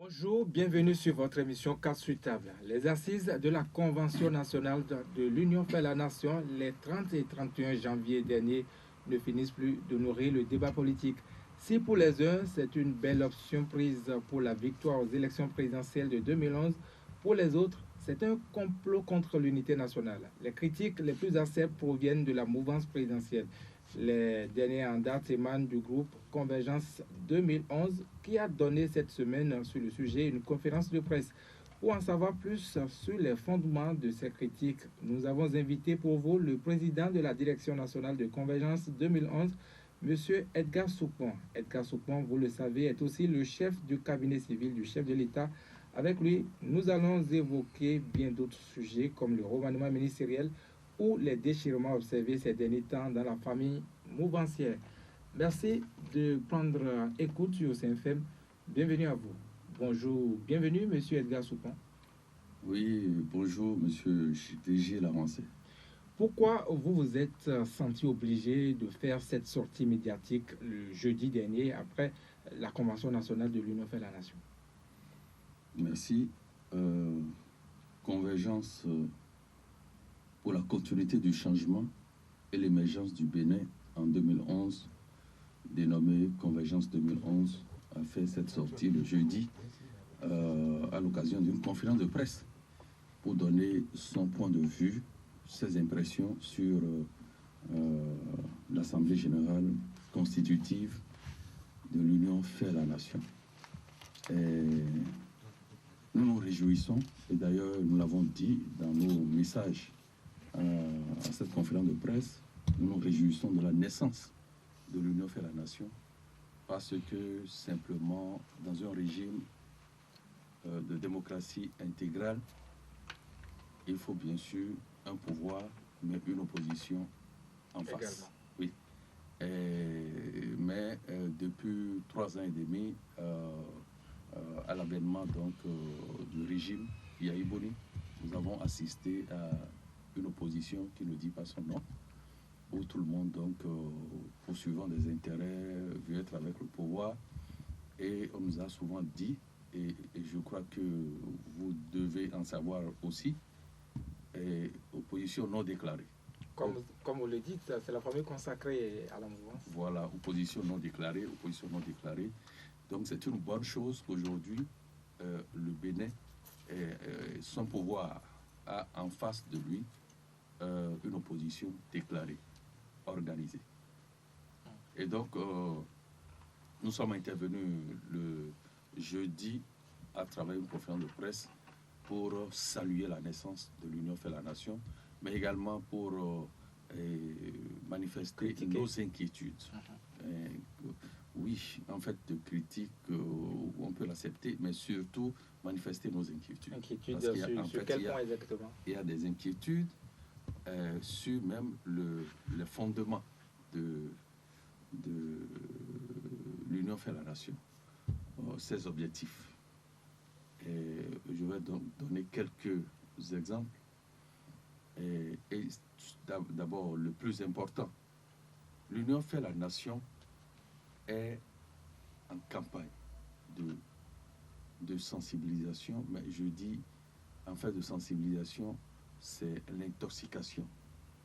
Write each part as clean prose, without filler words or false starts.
Bonjour, bienvenue sur votre émission 4 sur table. Les assises de la Convention nationale de l'Union fait la nation les 30 et 31 janvier dernier ne finissent plus de nourrir le débat politique. Si pour les uns, c'est une belle option prise pour la victoire aux élections présidentielles de 2011, pour les autres, c'est un complot contre l'unité nationale. Les critiques les plus acerbes proviennent de la mouvance présidentielle. Les dernières en date émanent du groupe Convergence 2011 qui a donné cette semaine sur le sujet une conférence de presse. Pour en savoir plus sur les fondements de ces critiques, nous avons invité pour vous le président de la Direction nationale de Convergence 2011, M. Edgar Soupon. Edgar Soupon, vous le savez, est aussi le chef du cabinet civil du chef de l'État. Avec lui, nous allons évoquer bien d'autres sujets comme le remaniement ministériel, ou les déchirements observés ces derniers temps dans la famille mouvancière. Merci de prendre écoute sur CFM. Bienvenue à vous. Bonjour, bienvenue, monsieur Edgar Soupon. Oui, bonjour, monsieur DG Lavancé. Pourquoi vous vous êtes senti obligé de faire cette sortie médiatique le jeudi dernier après la Convention nationale de l'Union fait la nation? Merci. Convergence pour la continuité du changement et l'émergence du Bénin en 2011, dénommée Convergence 2011, a fait cette sortie le jeudi à l'occasion d'une conférence de presse pour donner son point de vue, ses impressions sur l'Assemblée générale constitutive de l'Union fait la nation. Et nous nous réjouissons, et d'ailleurs nous l'avons dit dans nos messages à cette conférence de presse, nous nous réjouissons de la naissance de l'Union fait la nation, parce que simplement dans un régime de démocratie intégrale, il faut bien sûr un pouvoir, mais une opposition en face. Également. Oui. Mais depuis 3 ans et demi, à l'avènement donc du régime Yahi-Boni, nous avons assisté à une opposition qui ne dit pas son nom, où tout le monde donc poursuivant des intérêts veut être avec le pouvoir, et on nous a souvent dit, et je crois que vous devez en savoir aussi, opposition non déclarée. Comme vous le dites, c'est la famille consacrée à la mouvance. Voilà, opposition non déclarée, opposition non déclarée. Donc c'est une bonne chose qu'aujourd'hui, le Bénin, son pouvoir a en face de lui une opposition déclarée, organisée. Et donc, nous sommes intervenus le jeudi à travers une conférence de presse pour saluer la naissance de l'Union fait la nation, mais également pour manifester nos inquiétudes. Oui, en fait, de critiques, on peut l'accepter, mais surtout manifester nos inquiétudes. Inquiétudes sur quel point exactement? Il y a des inquiétudes sur même le fondement de l'Union fait la nation, ses objectifs. Et je vais donc donner quelques exemples. Et d'abord, le plus important, l'Union fait la nation est en campagne de sensibilisation, mais je dis en fait de sensibilisation, c'est l'intoxication,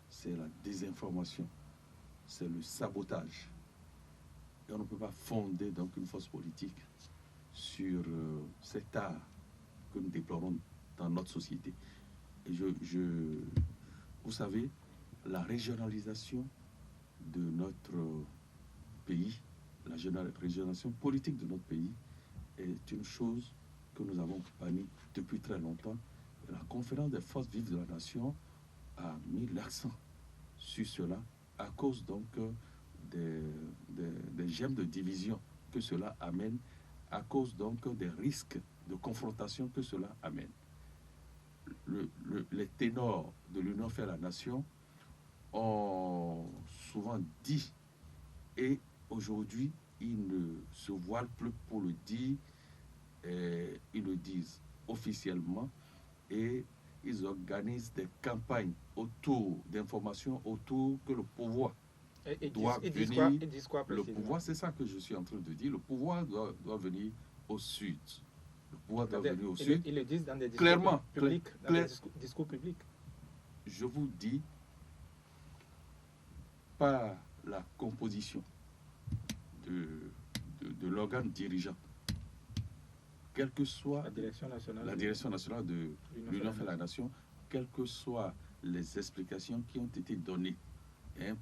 c'est la désinformation, c'est le sabotage. Et on ne peut pas fonder donc une force politique sur cet art que nous déplorons dans notre société. Et vous savez, la régionalisation de notre pays, la régionalisation politique de notre pays est une chose que nous avons bannie depuis très longtemps. Et la conférence des forces vives de la nation a mis l'accent sur cela à cause donc des gemmes de division que cela amène, à cause donc des risques de confrontation que cela amène. Les ténors de l'Union fait la nation ont souvent dit, et aujourd'hui ils ne se voilent plus pour le dire, ils le disent officiellement, et ils organisent des campagnes autour d'informations autour que le pouvoir doit venir. Ils disent quoi le pouvoir, c'est ça que je suis en train de dire, le pouvoir doit venir au sud. Le pouvoir doit C'est-à-dire, venir au Sud. ils le disent dans des discours Clairement, publics, dans des discours publics. Je vous dis, par la composition de l'organe dirigeant, quelle que soit La direction nationale, de l'Union fait la nation, quelles que soient les explications qui ont été données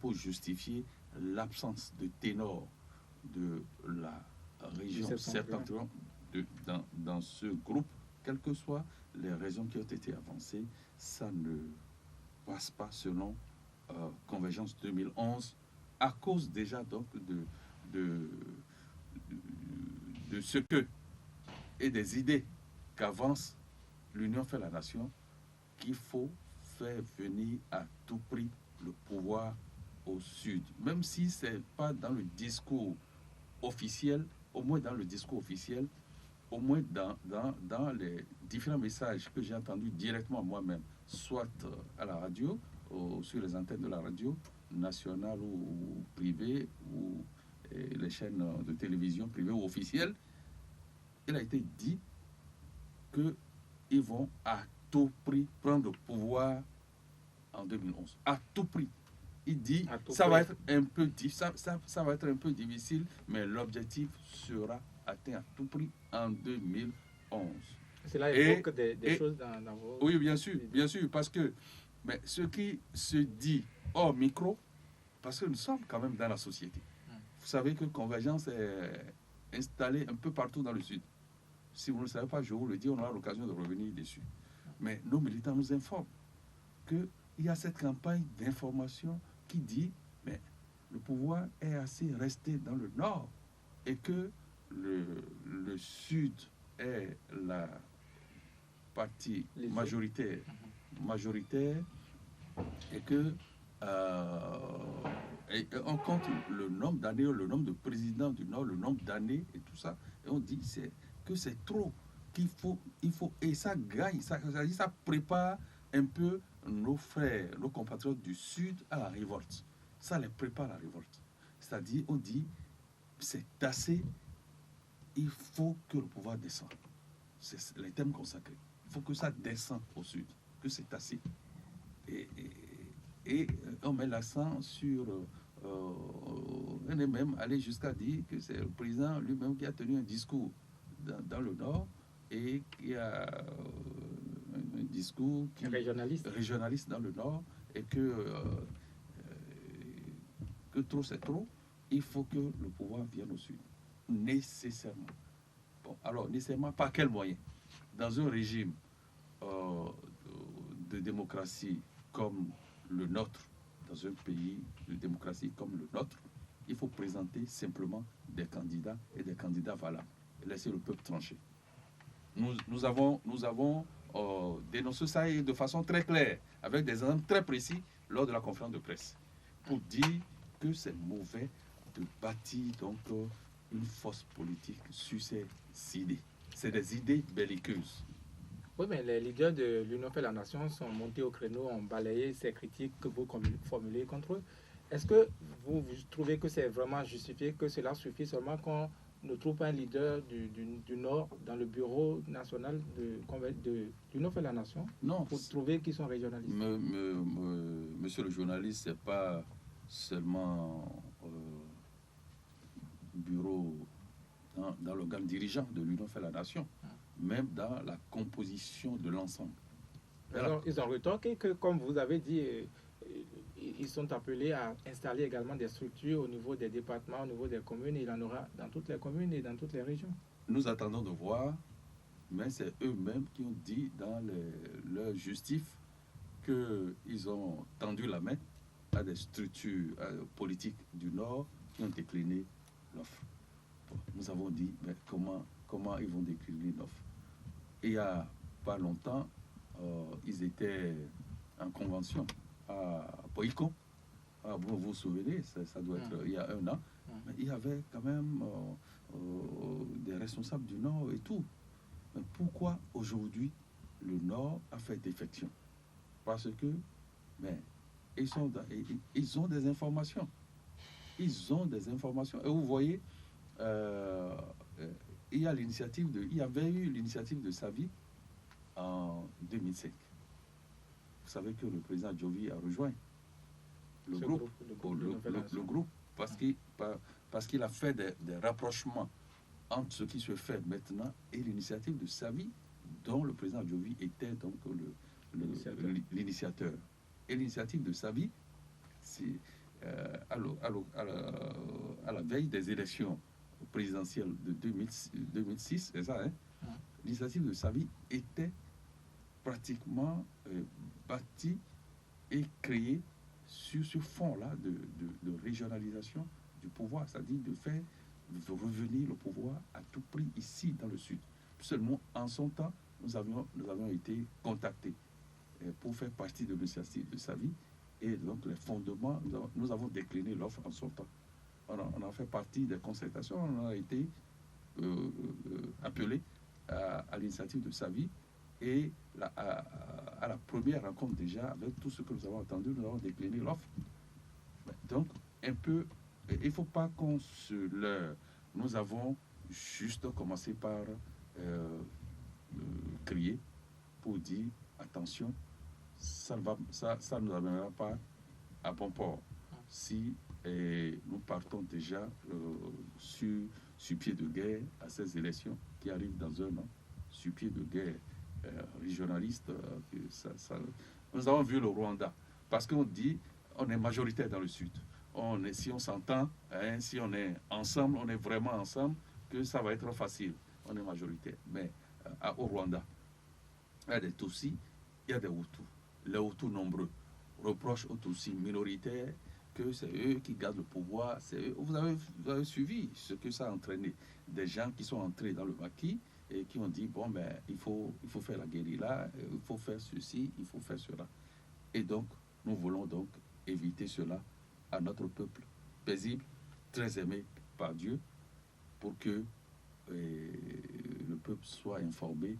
pour justifier l'absence de ténor de la région septentrionale dans ce groupe, quelles que soient les raisons qui ont été avancées, ça ne passe pas selon Convergence 2011, à cause déjà donc de ce que et des idées qu'avance l'Union fait la nation, qu'il faut faire venir à tout prix le pouvoir au Sud. Même si ce n'est pas dans le discours officiel, au moins dans le discours officiel, au moins dans les différents messages que j'ai entendus directement moi-même, soit à la radio, sur les antennes de la radio nationale ou privée, ou les chaînes de télévision privées ou officielles, il a été dit qu'ils vont à tout prix prendre le pouvoir en 2011. À tout prix. Il dit ça va être un peu ça va être un peu difficile, mais l'objectif sera atteint à tout prix en 2011. Cela évoque des choses dans vos... Oui, bien sûr, parce que mais ce qui se dit hors micro, parce que nous sommes quand même dans la société. Vous savez que Convergence est installée un peu partout dans le Sud. Si vous ne le savez pas, je vous le dis, on aura l'occasion de revenir dessus. Mais nos militants nous informent qu'il y a cette campagne d'information qui dit mais le pouvoir est assez resté dans le Nord et que le Sud est la partie majoritaire et que et on compte le nombre d'années, le nombre de présidents du Nord, le nombre d'années et tout ça, et on dit que c'est trop, qu'il faut, et ça gagne, ça prépare un peu nos frères, nos compatriotes du Sud à la révolte. Ça les prépare à la révolte. C'est-à-dire, on dit, c'est assez, il faut que le pouvoir descende. C'est les thèmes consacrés. Il faut que ça descende au Sud, que c'est assez. Et on met l'accent sur... on est même allé jusqu'à dire que c'est le président lui-même qui a tenu un discours dans le Nord et qui a un discours régionaliste dans le Nord et que trop c'est trop, il faut que le pouvoir vienne au Sud. Nécessairement. Bon, alors, nécessairement, par quel moyen? Dans un régime de démocratie comme le nôtre, dans un pays de démocratie comme le nôtre, il faut présenter simplement des candidats et des candidats valables. Et laisser le peuple trancher. Nous avons dénoncé ça de façon très claire, avec des exemples très précis lors de la conférence de presse, pour dire que c'est mauvais de bâtir donc une force politique sur ces idées. C'est des idées belliqueuses. Oui, mais les leaders de l'Union fait la nation sont montés au créneau, ont balayé ces critiques que vous formulez contre eux. Est-ce que vous trouvez que c'est vraiment justifié, que cela suffit seulement qu'on ne trouve pas un leader du Nord dans le bureau national de l'Union fait la nation? Non. Pour trouver qu'ils sont régionalistes. Monsieur le journaliste, c'est pas seulement bureau dans l'organe dirigeant de l'Union fait la nation, même dans la composition de l'ensemble. Alors, ils ont retorqué que, comme vous avez dit, ils sont appelés à installer également des structures au niveau des départements, au niveau des communes. Il y en aura dans toutes les communes et dans toutes les régions. Nous attendons de voir, mais c'est eux-mêmes qui ont dit dans leur justif qu'ils ont tendu la main à des structures politiques du Nord qui ont décliné l'offre. Bon, nous avons dit, mais comment ils vont décliner l'offre? Il n'y a pas longtemps, ils étaient en convention à Poïko. Vous vous souvenez, ça doit être il y a 1 an. Mais il y avait quand même des responsables du Nord et tout. Mais pourquoi aujourd'hui le Nord a fait défection? Parce que ils ont des informations. Ils ont des informations. Et vous voyez, il y avait eu l'initiative de Savi en 2005. Vous savez que le président Jovi a rejoint le groupe parce qu'il a fait des rapprochements entre ce qui se fait maintenant et l'initiative de Savi, dont le président Jovi était donc l'initiateur. Et l'initiative de Savi, c'est à la veille des élections présidentielles de 2006, c'est ça, hein? L'initiative de Savi était pratiquement bâtie et créée sur ce fond-là de régionalisation du pouvoir, c'est-à-dire de faire revenir le pouvoir à tout prix ici dans le Sud. Seulement, en son temps, nous avions été contactés pour faire partie de l'initiative de Savi, et donc les fondements, nous avons décliné l'offre en son temps. On a fait partie des concertations, on a été appelé à l'initiative de Savi, et à la première rencontre déjà, avec tout ce que nous avons entendu, nous avons décliné l'offre. Donc, un peu, il ne faut pas qu'on se leurre. Nous avons juste commencé par crier pour dire, attention, ça ne nous amènera pas à bon port. Si nous partons déjà sur pied de guerre à ces élections qui arrivent dans un an, sur pied de guerre régionaliste, nous avons vu le Rwanda, parce qu'on dit on est majoritaire dans le Sud. Si on s'entend, hein, si on est ensemble, on est vraiment ensemble, que ça va être facile. On est majoritaire. Mais au Rwanda, il y a des Tutsis, il y a des Hutus. Les Hutus nombreux reprochent aux Tutsis minoritaires que c'est eux qui gardent le pouvoir. Vous avez suivi ce que ça a entraîné. Des gens qui sont entrés dans le maquis et qui ont dit, bon, ben, il faut faire la guérilla, il faut faire ceci, il faut faire cela. Et donc, nous voulons donc éviter cela à notre peuple paisible, très aimé par Dieu, pour que le peuple soit informé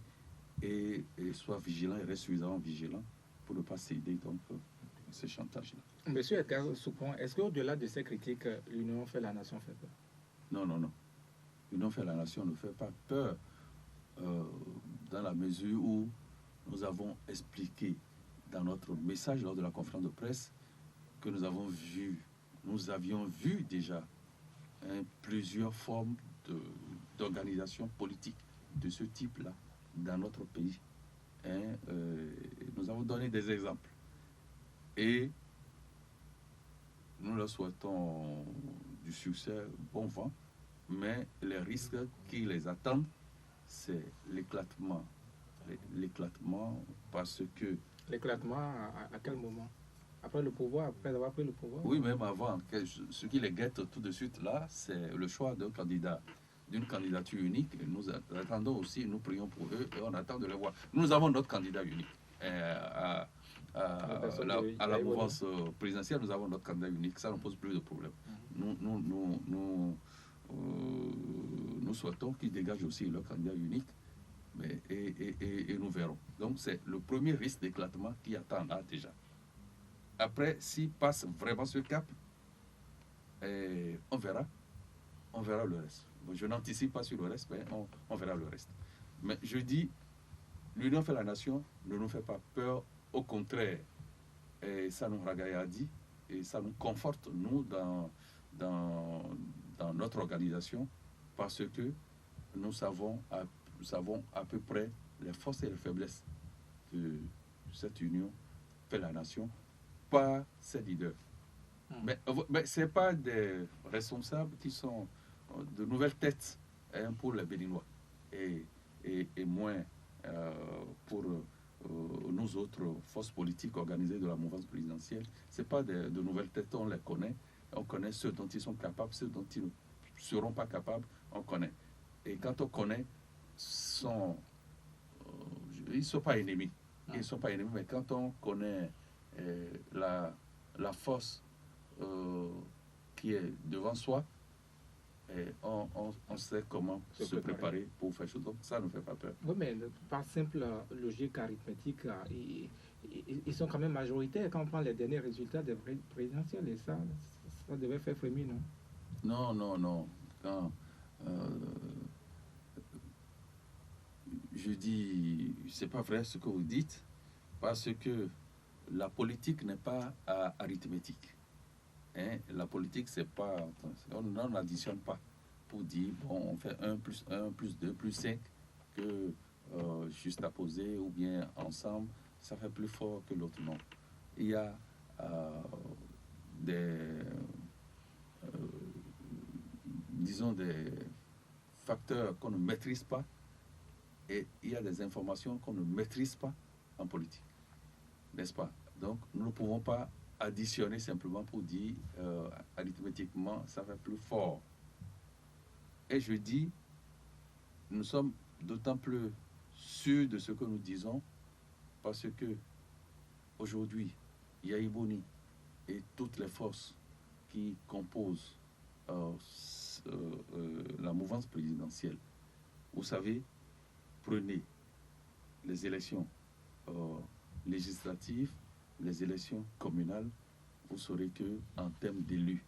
et soit vigilant et reste suffisamment vigilant pour ne pas céder donc ces chantages-là. Monsieur Edgar Soupon, est-ce qu'au-delà de ces critiques, l'Union fait la nation fait peur? Non. L'Union fait la nation ne fait pas peur dans la mesure où nous avons expliqué dans notre message lors de la conférence de presse que nous avions vu déjà plusieurs formes d'organisation politique de ce type-là dans notre pays. Nous avons donné des exemples. Et nous leur souhaitons du succès, bon vent, mais les risques qui les attendent, c'est l'éclatement. L'éclatement parce que... L'éclatement à quel moment? Après le pouvoir, après avoir pris le pouvoir? Oui, même avant. Ce qui les guette tout de suite là, c'est le choix d'un candidat, d'une candidature unique. Nous attendons aussi, nous prions pour eux et on attend de les voir. Nous avons notre candidat unique. À la mouvance présidentielle, nous avons notre candidat unique. Ça ne pose plus de problème. Nous souhaitons qu'ils dégagent aussi leur candidat unique. Et nous verrons. Donc c'est le premier risque d'éclatement qui attend là déjà. Après, s'il passe vraiment ce cap, on verra le reste. Je n'anticipe pas sur le reste, mais on verra le reste. Mais je dis, l'Union fait la nation ne nous fait pas peur, au contraire, ça nous ragaillardit et ça nous conforte, nous, dans notre organisation, parce que nous savons à peu près les forces et les faiblesses de cette union fait la nation par ses leaders. Mais ce n'est pas des responsables qui sont de nouvelles têtes pour les Béninois et moins pour nous autres forces politiques organisées de la mouvance présidentielle. Ce n'est pas de nouvelles têtes, on les connaît. On connaît ceux dont ils sont capables, ceux dont ils ne seront pas capables, on connaît. Et quand on connaît, ils ne sont pas ennemis. Ils ne sont pas ennemis, mais quand on connaît la force qui est devant soi, on sait comment se préparer pour faire chose. Donc ça ne fait pas peur. Oui, mais par simple logique arithmétique, ils sont quand même majoritaires quand on prend les derniers résultats des présidentielles. Et ça devait faire frémir, non? Non. je dis, c'est pas vrai ce que vous dites, parce que la politique n'est pas arithmétique. Hein? La politique, c'est pas, on n'additionne pas pour dire, bon, on fait 1 plus 2 plus 5 que juste à poser ou bien ensemble, ça fait plus fort que l'autre. Non. Il y a des, disons, des facteurs qu'on ne maîtrise pas et il y a des informations qu'on ne maîtrise pas en politique, n'est-ce pas? Donc, nous ne pouvons pas additionner simplement pour dire arithmétiquement, ça fait plus fort. Et je dis, nous sommes d'autant plus sûrs de ce que nous disons parce que aujourd'hui, Yahi Boni et toutes les forces qui composent la mouvance présidentielle, vous savez, prenez les élections législatives, les élections communales, vous saurez que en termes d'élus,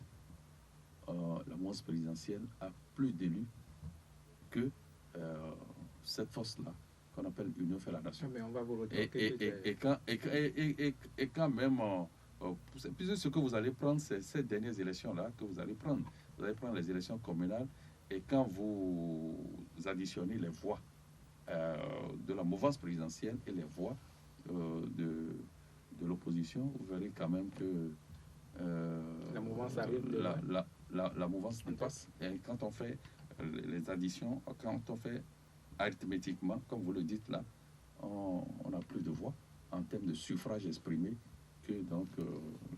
la mouvance présidentielle a plus d'élus que cette force-là qu'on appelle Union fait la nation. Mais on va vous et quand même, puisque ce que vous allez prendre, c'est ces dernières élections-là que vous allez prendre. Vous allez prendre les élections communales et quand vous additionnez les voix de la mouvance présidentielle et les voix de l'opposition, vous verrez quand même que la mouvance arrive la mouvance dépasse. Et quand on fait les additions, quand on fait arithmétiquement, comme vous le dites là, on a plus de voix en termes de suffrage exprimé que donc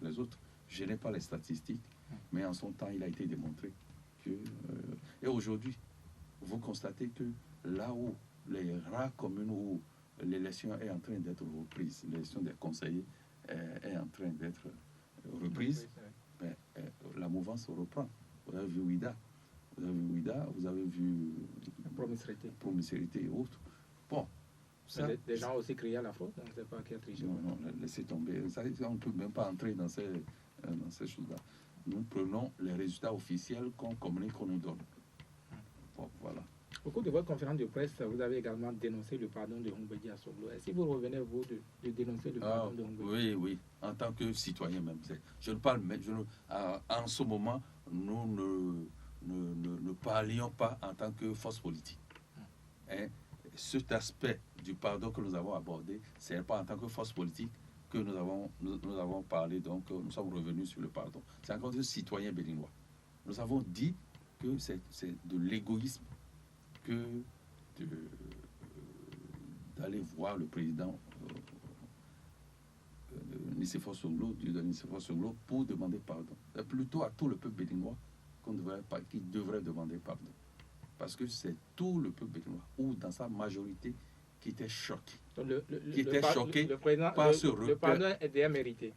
les autres. Je n'ai pas les statistiques, mais en son temps, il a été démontré que... et aujourd'hui, vous constatez que là où les rares communes où l'élection est en train d'être reprise, l'élection des conseillers est en train d'être reprise, mais, la mouvance reprend. Vous avez vu Ouida, vous avez vu Promisérité et autres. Bon, ça, des gens aussi criaient à la faute, donc c'est pas qui a triché. Non, laissez tomber. Ça, on ne peut même pas entrer dans ces choses-là. Nous prenons les résultats officiels qu'on communique, qu'on nous donne. Bon, voilà. Au cours de votre conférence de presse, vous avez également dénoncé le pardon de Humbedi Assoglo. Est-ce que vous revenez, vous, de dénoncer le pardon de Humbedi? Oui, en tant que citoyen même. Je ne parle même, en ce moment, nous ne parlions pas en tant que force politique. Hein? Cet aspect du pardon que nous avons abordé, ce n'est pas en tant que force politique que nous avons parlé, donc nous sommes revenus sur le pardon. C'est encore des citoyens béninois. Nous avons dit que c'est de l'égoïsme que d'aller voir le président Nicéphore Songlo pour demander pardon. C'est plutôt à tout le peuple béninois qui devrait demander pardon. Parce que c'est tout le peuple béninois, ou dans sa majorité, qui était choqué. Par ce repère. Le pardon est déjà mérité.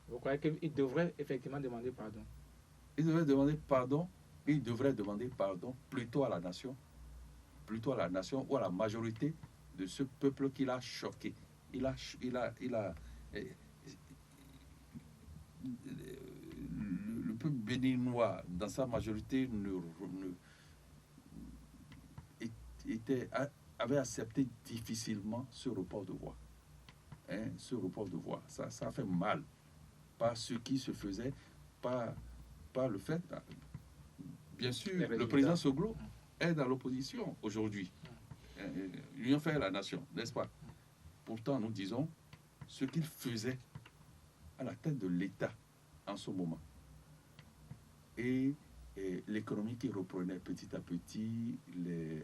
Vous croyez qu'il devrait effectivement demander pardon? Il devrait demander pardon. Il devrait demander pardon plutôt à la nation ou à la majorité de ce peuple qu'il a choqué. Le peuple béninois, dans sa majorité, avait accepté difficilement ce report de voix. Hein, ce report de voix, ça fait mal. Pas ce qui se faisait, pas le fait. Bien sûr, le président Soglo est dans l'opposition aujourd'hui. L'Union fait la nation, n'est-ce pas? Pourtant, nous disons ce qu'il faisait à la tête de l'État en ce moment. Et l'économie qui reprenait petit à petit, les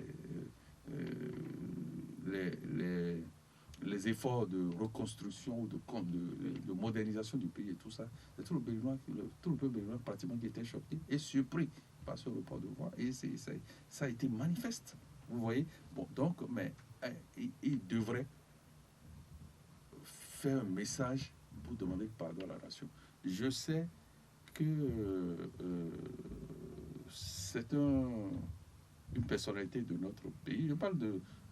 efforts de reconstruction, de modernisation du pays et tout ça, c'est tout le peuple béninois pratiquement qui était choqué et surpris par ce report de voix. Et ça a été manifeste. Vous voyez? Bon, donc, mais il devrait faire un message pour demander pardon à la nation. Je sais que c'est une personnalité de notre pays. Je parle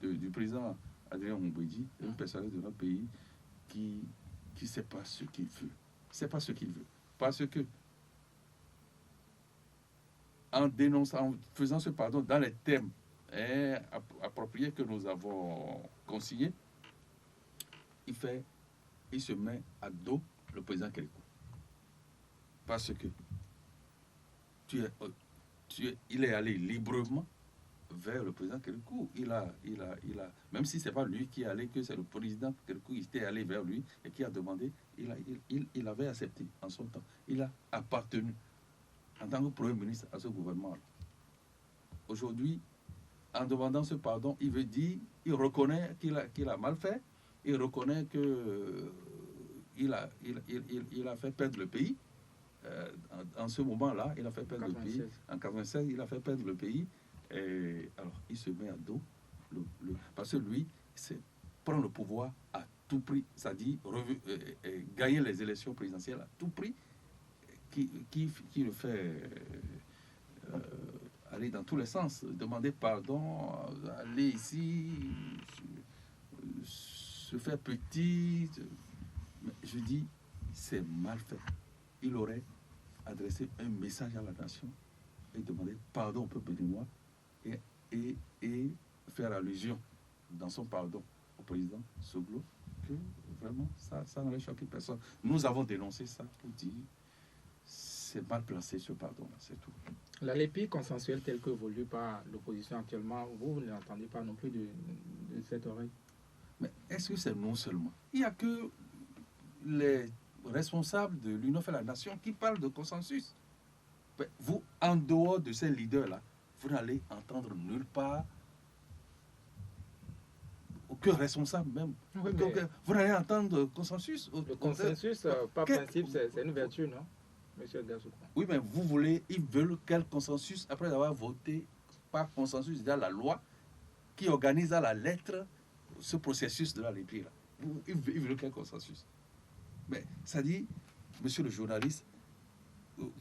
du président Adrien Humbedi, une personnalité de notre pays qui ne sait pas ce qu'il veut. C'est pas ce qu'il veut. Parce que en dénonçant, en faisant ce pardon dans les thèmes approprié que nous avons consigné, il se met à dos le président Kérékou. Parce que il est allé librement vers le président Kérékou. Même si ce n'est pas lui qui est allé, que c'est le président Kérékou qui était allé vers lui et qui a demandé, il avait accepté en son temps. Il a appartenu en tant que Premier ministre à ce gouvernement. Aujourd'hui, en demandant ce pardon, il veut dire, il reconnaît qu'il a mal fait, il reconnaît que il a fait perdre le pays. En ce moment-là, il a fait perdre le pays. En 1996, il a fait perdre le pays. Et alors, il se met à dos. Parce que lui, c'est prendre le pouvoir à tout prix. C'est-à-dire gagner les élections présidentielles à tout prix, qui le fait aller dans tous les sens. Demander pardon, aller ici, se faire petit. Mais je dis, c'est mal fait. Il aurait adressé un message à la nation et demandé pardon au peuple béninois et faire allusion dans son pardon au président Soglo que vraiment ça n'allait choquer personne. Nous avons dénoncé ça pour dire c'est mal placé ce pardon-là, c'est tout. La LEPI consensuelle telle que voulue par l'opposition actuellement, vous ne l'entendez pas non plus de cette oreille? Mais est-ce que c'est non seulement? Il n'y a que les responsables de l'Union fait la nation qui parlent de consensus. Mais vous, en dehors de ces leaders-là, vous n'allez entendre nulle part aucun responsable même. Oui, vous n'allez entendre consensus. Le consensus, par principe, c'est une vertu, non, monsieur Gassoukou? Oui, mais ils veulent quel consensus après avoir voté par consensus dans la loi qui organise à la lettre ce processus de la LEPI là. Ils veulent quel consensus? Mais ça dit, monsieur le journaliste,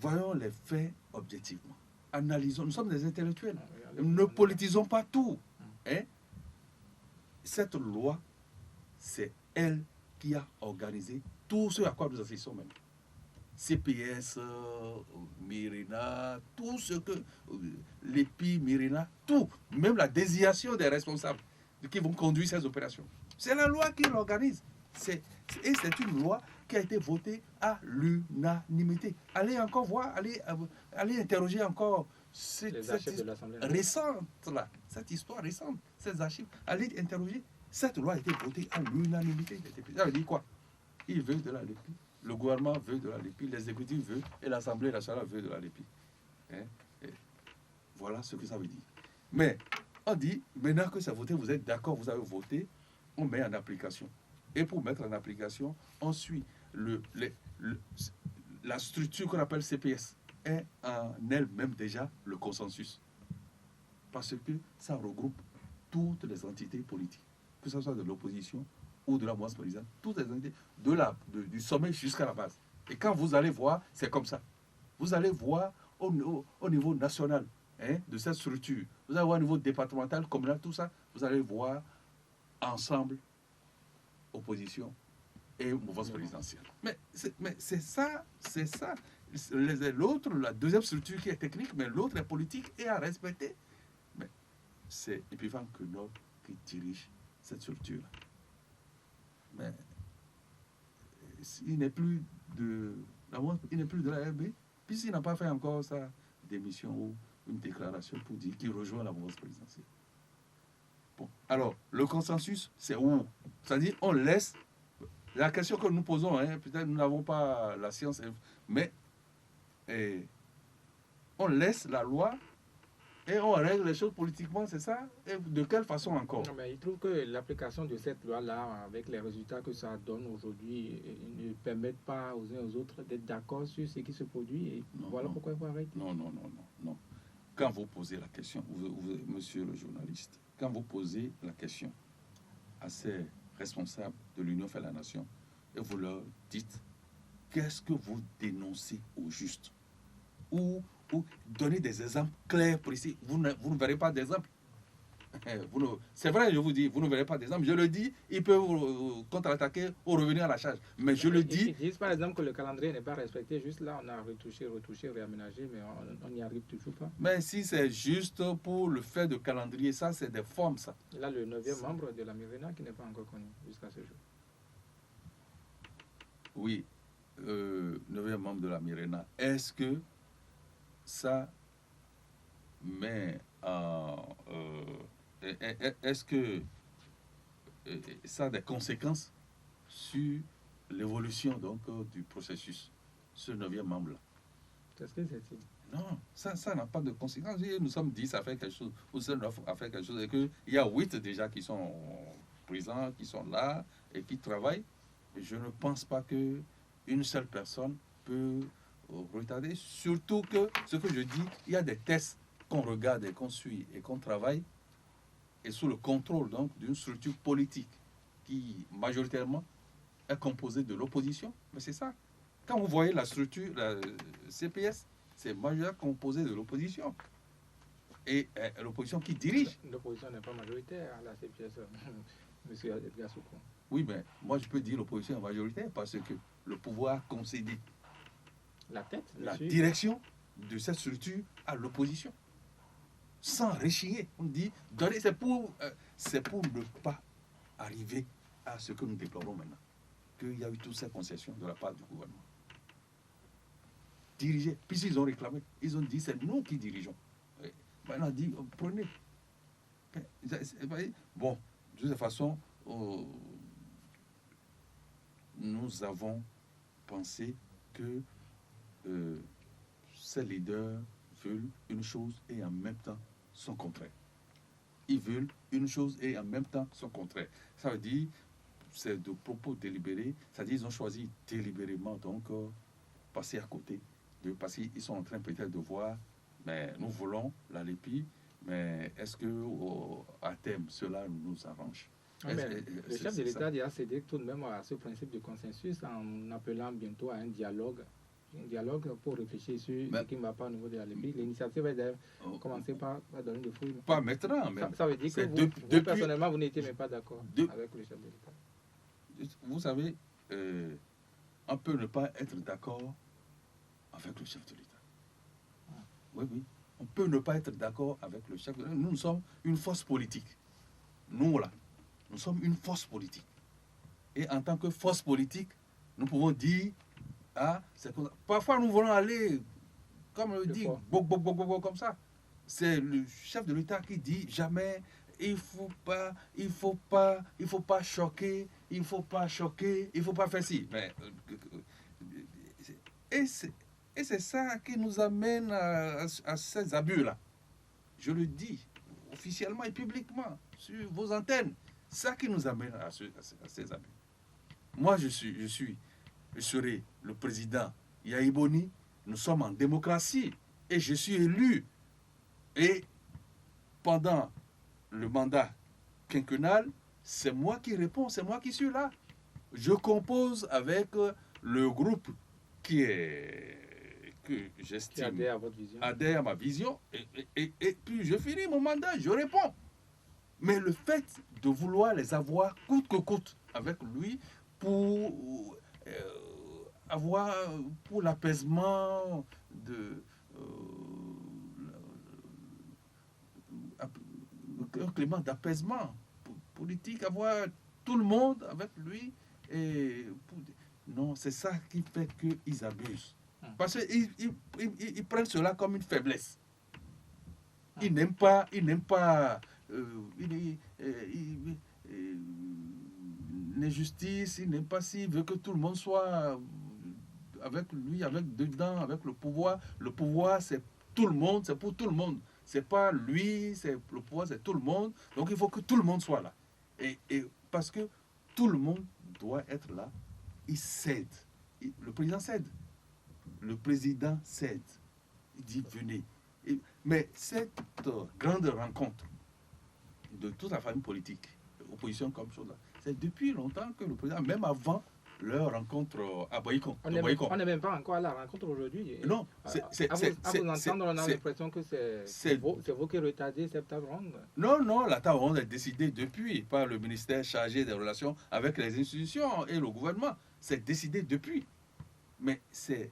voyons les faits objectivement. Analysons, nous sommes des intellectuels. Ne politisons pas tout. Hein? Cette loi, c'est elle qui a organisé tout ce à quoi nous assistons maintenant. CPS, Mirina, tout ce que... l'EPI, Mirina, tout. Même la désignation des responsables qui vont conduire ces opérations. C'est la loi qui l'organise. Et c'est une loi qui a été votée à l'unanimité. Allez encore voir, allez interroger encore cette histoire récente, ces archives. Allez interroger. Cette loi a été votée à l'unanimité. Ça veut dire quoi? Il veut de la LEPI, le gouvernement veut de la LEPI, l'exécutif veut, et l'Assemblée nationale veut de la LEPI. Hein? Voilà ce que ça veut dire. Mais on dit, maintenant que c'est voté, vous êtes d'accord, vous avez voté, on met en application. Et pour mettre en application, on suit la structure qu'on appelle CPS est en elle-même déjà le consensus. Parce que ça regroupe toutes les entités politiques, que ce soit de l'opposition ou de la mouvance présidente, toutes les entités, du sommet jusqu'à la base. Et quand vous allez voir, c'est comme ça. Vous allez voir au niveau national de cette structure, vous allez voir au niveau départemental, communal, tout ça, vous allez voir ensemble opposition et mouvance présidentielle. Mais c'est ça. L'autre, la deuxième structure qui est technique, mais l'autre est politique et à respecter. Mais c'est Epiphan Quenot qui dirige cette structure-là. Mais il n'est plus de la RB, puisqu'il n'a pas fait encore sa démission ou une déclaration pour dire qu'il rejoint la mouvance présidentielle. Bon, alors, le consensus, c'est où? C'est-à-dire, on laisse... La question que nous posons, peut-être nous n'avons pas la science, mais on laisse la loi et on règle les choses politiquement, c'est ça? Et de quelle façon encore? Non, mais il trouve que l'application de cette loi-là, avec les résultats que ça donne aujourd'hui, ne permettent pas aux uns et aux autres d'être d'accord sur ce qui se produit. Et voilà pourquoi il faut arrêter. Non. Quand vous posez la question, monsieur le journaliste, quand vous posez la question à ces responsables de l'Union fait la nation et vous leur dites qu'est-ce que vous dénoncez au juste ou donnez des exemples clairs, précis, vous ne verrez pas d'exemple. C'est vrai, je vous dis, vous ne verrez pas d'exemple. Je le dis, ils peuvent contre-attaquer ou revenir à la charge. Mais je le dis. Ils disent par exemple que le calendrier n'est pas respecté. Juste là, on a retouché, réaménagé, mais on n'y arrive toujours pas. Mais si c'est juste pour le fait de calendrier, ça, c'est des formes, ça. Là, le 9e membre de la Myrina qui n'est pas encore connu jusqu'à ce jour. Oui, 9e membre de la Myrina. Est-ce que ça met est-ce que ça a des conséquences sur l'évolution donc du processus, ce 9e membre-là? Qu'est-ce que c'est-il? Non, ça n'a pas de conséquences. Nous sommes 10 à faire quelque chose, ou 9 à faire quelque chose, et qu'il y a 8 déjà qui sont présents, qui sont là et qui travaillent. Et je ne pense pas qu'une seule personne peut retarder. Surtout que, ce que je dis, il y a des tests qu'on regarde et qu'on suit et qu'on travaille, et sous le contrôle donc d'une structure politique qui majoritairement est composée de l'opposition. Mais c'est ça. Quand vous voyez la structure, la CPS, c'est majoritairement composé de l'opposition. Et l'opposition qui dirige. L'opposition n'est pas majoritaire à la CPS, monsieur Edgar Soukou. Oui, mais moi je peux dire l'opposition est majoritaire parce que le pouvoir a concédé la direction de cette structure à l'opposition. Sans rechigner. On dit, c'est pour ne pas arriver à ce que nous déplorons maintenant. Qu'il y a eu toutes ces concessions de la part du gouvernement. Diriger, puisqu'ils ont réclamé, ils ont dit c'est nous qui dirigeons. Maintenant, on dit prenez. Bon, de toute façon, nous avons pensé que ces leaders veulent une chose et en même temps son contraire. Ils veulent une chose et en même temps son contraire. Ça veut dire, c'est de propos délibérés, c'est-à-dire ils ont choisi délibérément donc passer à côté, parce qu'ils sont en train peut-être de voir, mais nous voulons la LEPI, mais est-ce que à terme cela nous arrange? Le chef de l'État a cédé tout de même à ce principe de consensus en appelant bientôt à un dialogue pour réfléchir sur ce qui ne va pas au niveau de la LEPI. L'initiative est commencer par donner le fruit. Pas maintenant, mais ça veut dire que vous personnellement, vous n'étiez même pas d'accord avec le chef de l'État. Vous savez, on peut ne pas être d'accord avec le chef de l'État. Oui, oui. On peut ne pas être d'accord avec le chef de l'État. Nous sommes une force politique. Nous, là, nous sommes une force politique. Et en tant que force politique, nous pouvons dire, parfois nous voulons aller, comme on le dit, comme ça. C'est le chef de l'État qui dit jamais, il faut pas choquer, il faut pas faire ci. Mais, et c'est ça qui nous amène à ces abus-là. Je le dis officiellement et publiquement sur vos antennes. C'est ça qui nous amène à ces abus. Moi, je serai le président Yaïboni. Nous sommes en démocratie et je suis élu. Et pendant le mandat quinquennal, c'est moi qui réponds, c'est moi qui suis là. Je compose avec le groupe que j'estime adhère à ma vision, et puis je finis mon mandat, je réponds. Mais le fait de vouloir les avoir coûte que coûte avec lui pour l'apaisement un climat d'apaisement politique, avoir tout le monde avec lui, non, c'est ça qui fait qu'ils abusent. Parce qu'ils prennent cela comme une faiblesse. Ils n'aiment pas l'injustice, ils n'aiment pas s'il veut que tout le monde soit avec lui, dedans, avec le pouvoir. Le pouvoir, c'est tout le monde, c'est pour tout le monde. C'est pas lui, le pouvoir, c'est tout le monde. Donc il faut que tout le monde soit là. Et parce que tout le monde doit être là, il cède. Le président cède. Le président cède. Il dit venez. Mais cette grande rencontre de toute la famille politique, opposition comme chose là, c'est depuis longtemps que le président, même avant leur rencontre à Boycon. On n'est même pas encore à la rencontre aujourd'hui. Non, à vous entendre, on a l'impression que c'est vous qui retardez cette table ronde. Non, la table ronde est décidée depuis par le ministère chargé des relations avec les institutions et le gouvernement. C'est décidé depuis. Mais c'est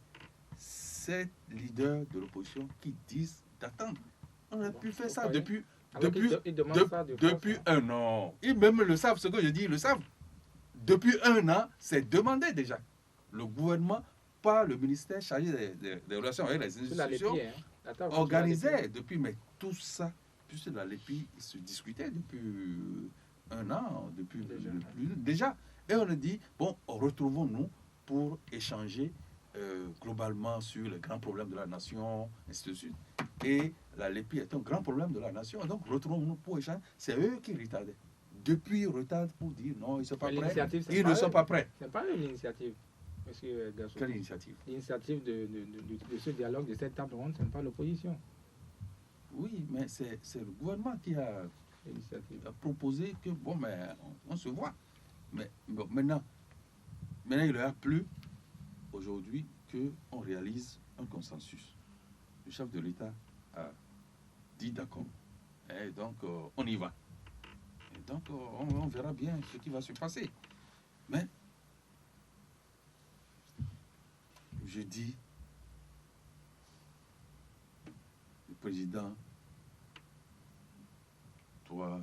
ces leaders de l'opposition qui disent d'attendre. On a pu faire ça depuis un an. Ils même le savent, ce que je dis, ils le savent. Depuis un an, c'est demandé déjà. Le gouvernement, par le ministère chargé des relations avec les institutions, organisait depuis, mais tout ça, puisque la LEPI se discutait depuis un an, depuis déjà. Et on a dit, bon, retrouvons-nous pour échanger globalement sur les grands problèmes de la nation, ainsi de suite. Et la LEPI est un grand problème de la nation, donc retrouvons-nous pour échanger. C'est eux qui retardaient. Depuis, ils retardent pour dire non, ils ne sont pas prêts. Ils ne sont pas prêts. Ce n'est pas une initiative, monsieur Gassou. Quelle initiative? L'initiative de ce dialogue, de cette table ronde, ce n'est pas l'opposition. Oui, mais c'est le gouvernement qui a proposé que, bon, mais on se voit. Mais bon, maintenant, il leur a plu aujourd'hui qu'on réalise un consensus. Le chef de l'État a dit d'accord. Et donc, on y va. Et donc, on verra bien ce qui va se passer. Mais, je dis, le président doit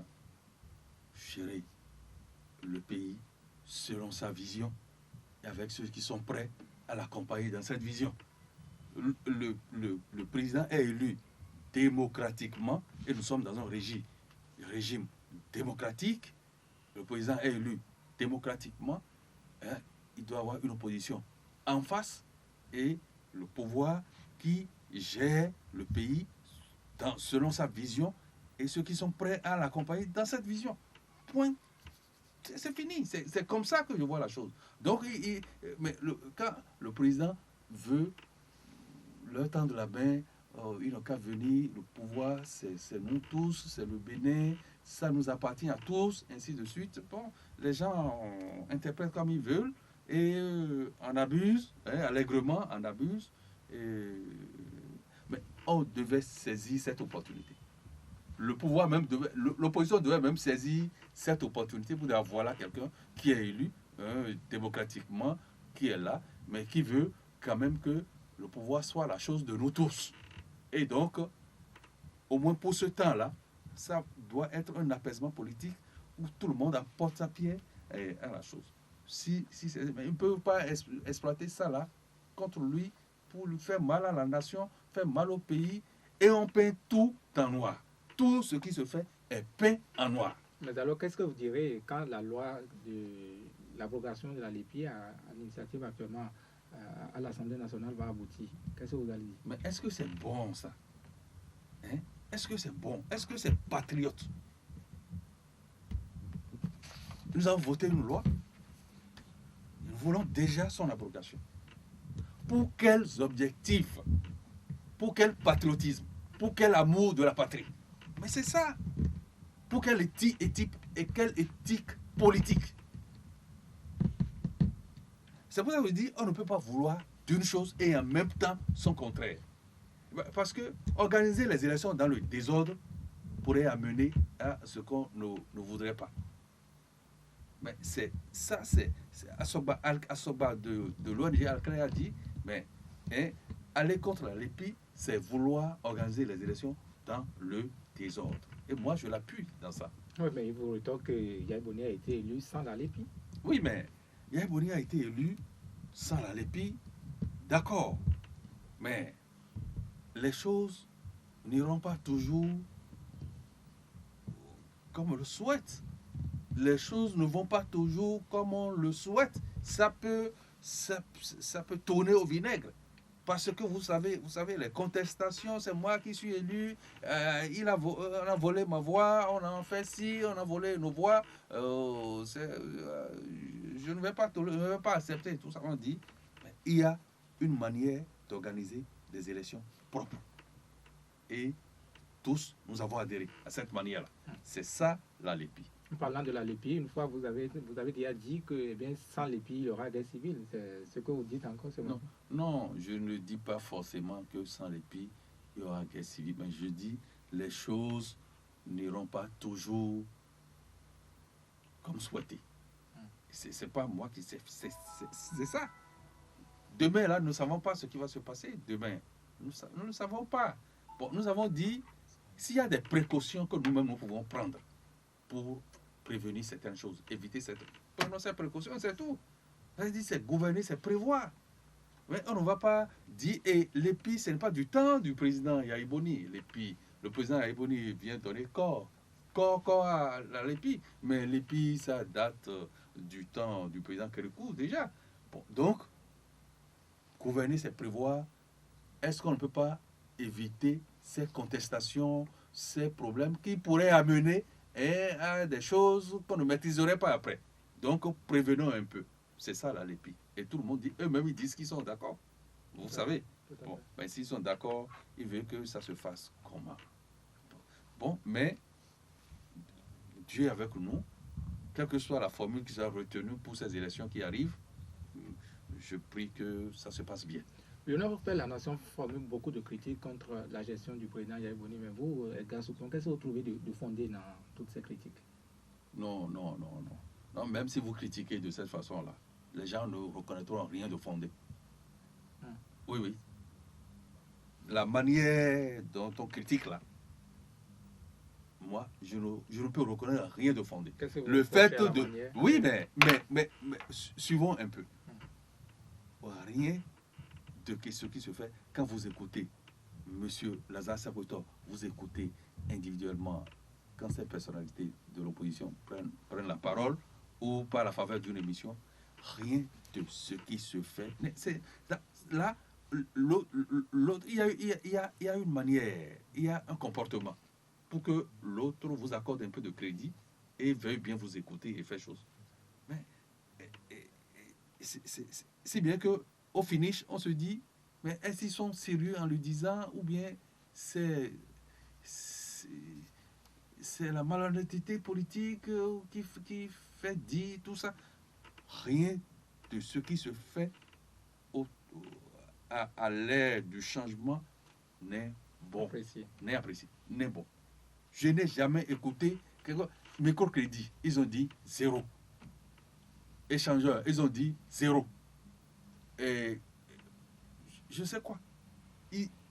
gérer le pays selon sa vision et avec ceux qui sont prêts à l'accompagner dans cette vision. Le président est élu démocratiquement et nous sommes dans un régime démocratique. Le président est élu démocratiquement. Il doit avoir une opposition en face et le pouvoir qui gère le pays selon sa vision et ceux qui sont prêts à l'accompagner dans cette vision. Point. C'est fini. C'est comme ça que je vois la chose. Donc, quand le président veut leur tendre la main, ils n'ont qu'à venir, le pouvoir, c'est nous tous, c'est le Bénin, ça nous appartient à tous, ainsi de suite. Bon, les gens interprètent comme ils veulent et en abusent, allègrement en abusent. Mais on devait saisir cette opportunité. Le pouvoir même l'opposition devait même saisir cette opportunité pour dire voilà quelqu'un qui est élu démocratiquement, qui est là, mais qui veut quand même que le pouvoir soit la chose de nous tous. Et donc, au moins pour ce temps-là, ça doit être un apaisement politique où tout le monde apporte sa pierre à la chose. Mais ils ne peuvent pas exploiter ça là contre lui pour lui faire mal à la nation, faire mal au pays, et on peint tout en noir. Tout ce qui se fait est peint en noir. Mais alors, qu'est-ce que vous direz quand la loi de l'abrogation de la LEPI à l'initiative actuellement à l'Assemblée nationale va aboutir? Qu'est-ce que vous allez dire? Mais est-ce que c'est bon ça? Est-ce que c'est bon? Est-ce que c'est patriote? Nous avons voté une loi. Nous voulons déjà son abrogation. Pour quels objectifs? Pour quel patriotisme? Pour quel amour de la patrie? Mais c'est ça. Pour quelle éthique et quelle éthique politique? C'est pour ça que je dis, on ne peut pas vouloir d'une chose et en même temps son contraire. Parce que organiser les élections dans le désordre pourrait amener à ce qu'on ne voudrait pas. Mais c'est ça, c'est Assoba de l'ONG Al-Qaïda a dit, mais aller contre la LEPI, c'est vouloir organiser les élections dans le désordre. Et moi, je l'appuie dans ça. Oui, mais il vous retourne que Yahya Boni a été élu sans la LEPI. Oui, mais Yahya Boni a été élu sans la LEPI, d'accord. Mais les choses n'iront pas toujours comme on le souhaite. Les choses ne vont pas toujours comme on le souhaite. Ça peut tourner au vinaigre. Parce que vous savez, les contestations, c'est moi qui suis élu, on a volé ma voix, on a fait ci, on a volé nos voix. Je ne vais pas accepter tout ça. On dit, il y a une manière d'organiser des élections propres. Et tous, nous avons adhéré à cette manière-là. C'est ça, la LEPI. En parlant de la LEPI, une fois vous avez déjà dit que eh bien, sans LEPI, il y aura guerre civile. C'est ce que vous dites encore, c'est bon. Non, je ne dis pas forcément que sans l'épée, il y aura guerre civile, mais je dis les choses n'iront pas toujours comme souhaité. C'est pas moi qui sais, c'est ça. Demain, là, nous ne savons pas ce qui va se passer. Demain, nous ne savons pas. Bon, nous avons dit, s'il y a des précautions que nous-mêmes nous pouvons prendre pour prévenir certaines choses, éviter certaines... Prenons ces précautions, c'est tout. C'est gouverner, c'est prévoir. Mais on ne va pas dire, et l'EPI, ce n'est pas du temps du président Yahya Boni. L'EPI, le président Yahya Boni vient donner corps à l'EPI. Mais l'EPI, ça date du temps du président Kérékou déjà. Bon, donc, gouverner, c'est prévoir. Est-ce qu'on ne peut pas éviter ces contestations, ces problèmes qui pourraient amener à des choses qu'on ne maîtriserait pas après? Donc, prévenons un peu. C'est ça, là, l'EPI. Et tout le monde dit, eux-mêmes, ils disent qu'ils sont d'accord. Vous savez. Bon, ben, s'ils sont d'accord, ils veulent que ça se fasse comment? Bon, mais Dieu est avec nous. Quelle que soit la formule qui sera retenue pour ces élections qui arrivent, je prie que ça se passe bien. L'Union fait la nation formule beaucoup de critiques contre la gestion du président Yahya Boni. Mais vous, Edgar Soukron, qu'est-ce que vous trouvez de fondé dans toutes ces critiques? Non, même si vous critiquez de cette façon-là, les gens ne reconnaîtront rien de fondé. Oui. La manière dont on critique là, moi, je ne peux reconnaître rien de fondé. Le fait de... Oui, mais suivons un peu. Rien de ce qui se fait quand vous écoutez Monsieur Lazare Sakoto, vous écoutez individuellement quand ces personnalités de l'opposition prennent la parole ou par la faveur d'une émission, rien de ce qui se fait. Là, l'autre, il y a une manière, il y a un comportement pour que l'autre vous accorde un peu de crédit et veuille bien vous écouter et faire chose. Mais c'est bien que au finish, on se dit, mais est-ce qu'ils sont sérieux en lui disant, ou bien c'est la malhonnêteté politique qui fait dire tout ça? Rien de ce qui se fait à l'ère du changement n'est bon, n'est apprécié, n'est bon. Je n'ai jamais écouté microcrédit, ils ont dit 0. Échangeurs, ils ont dit 0. Et je sais quoi,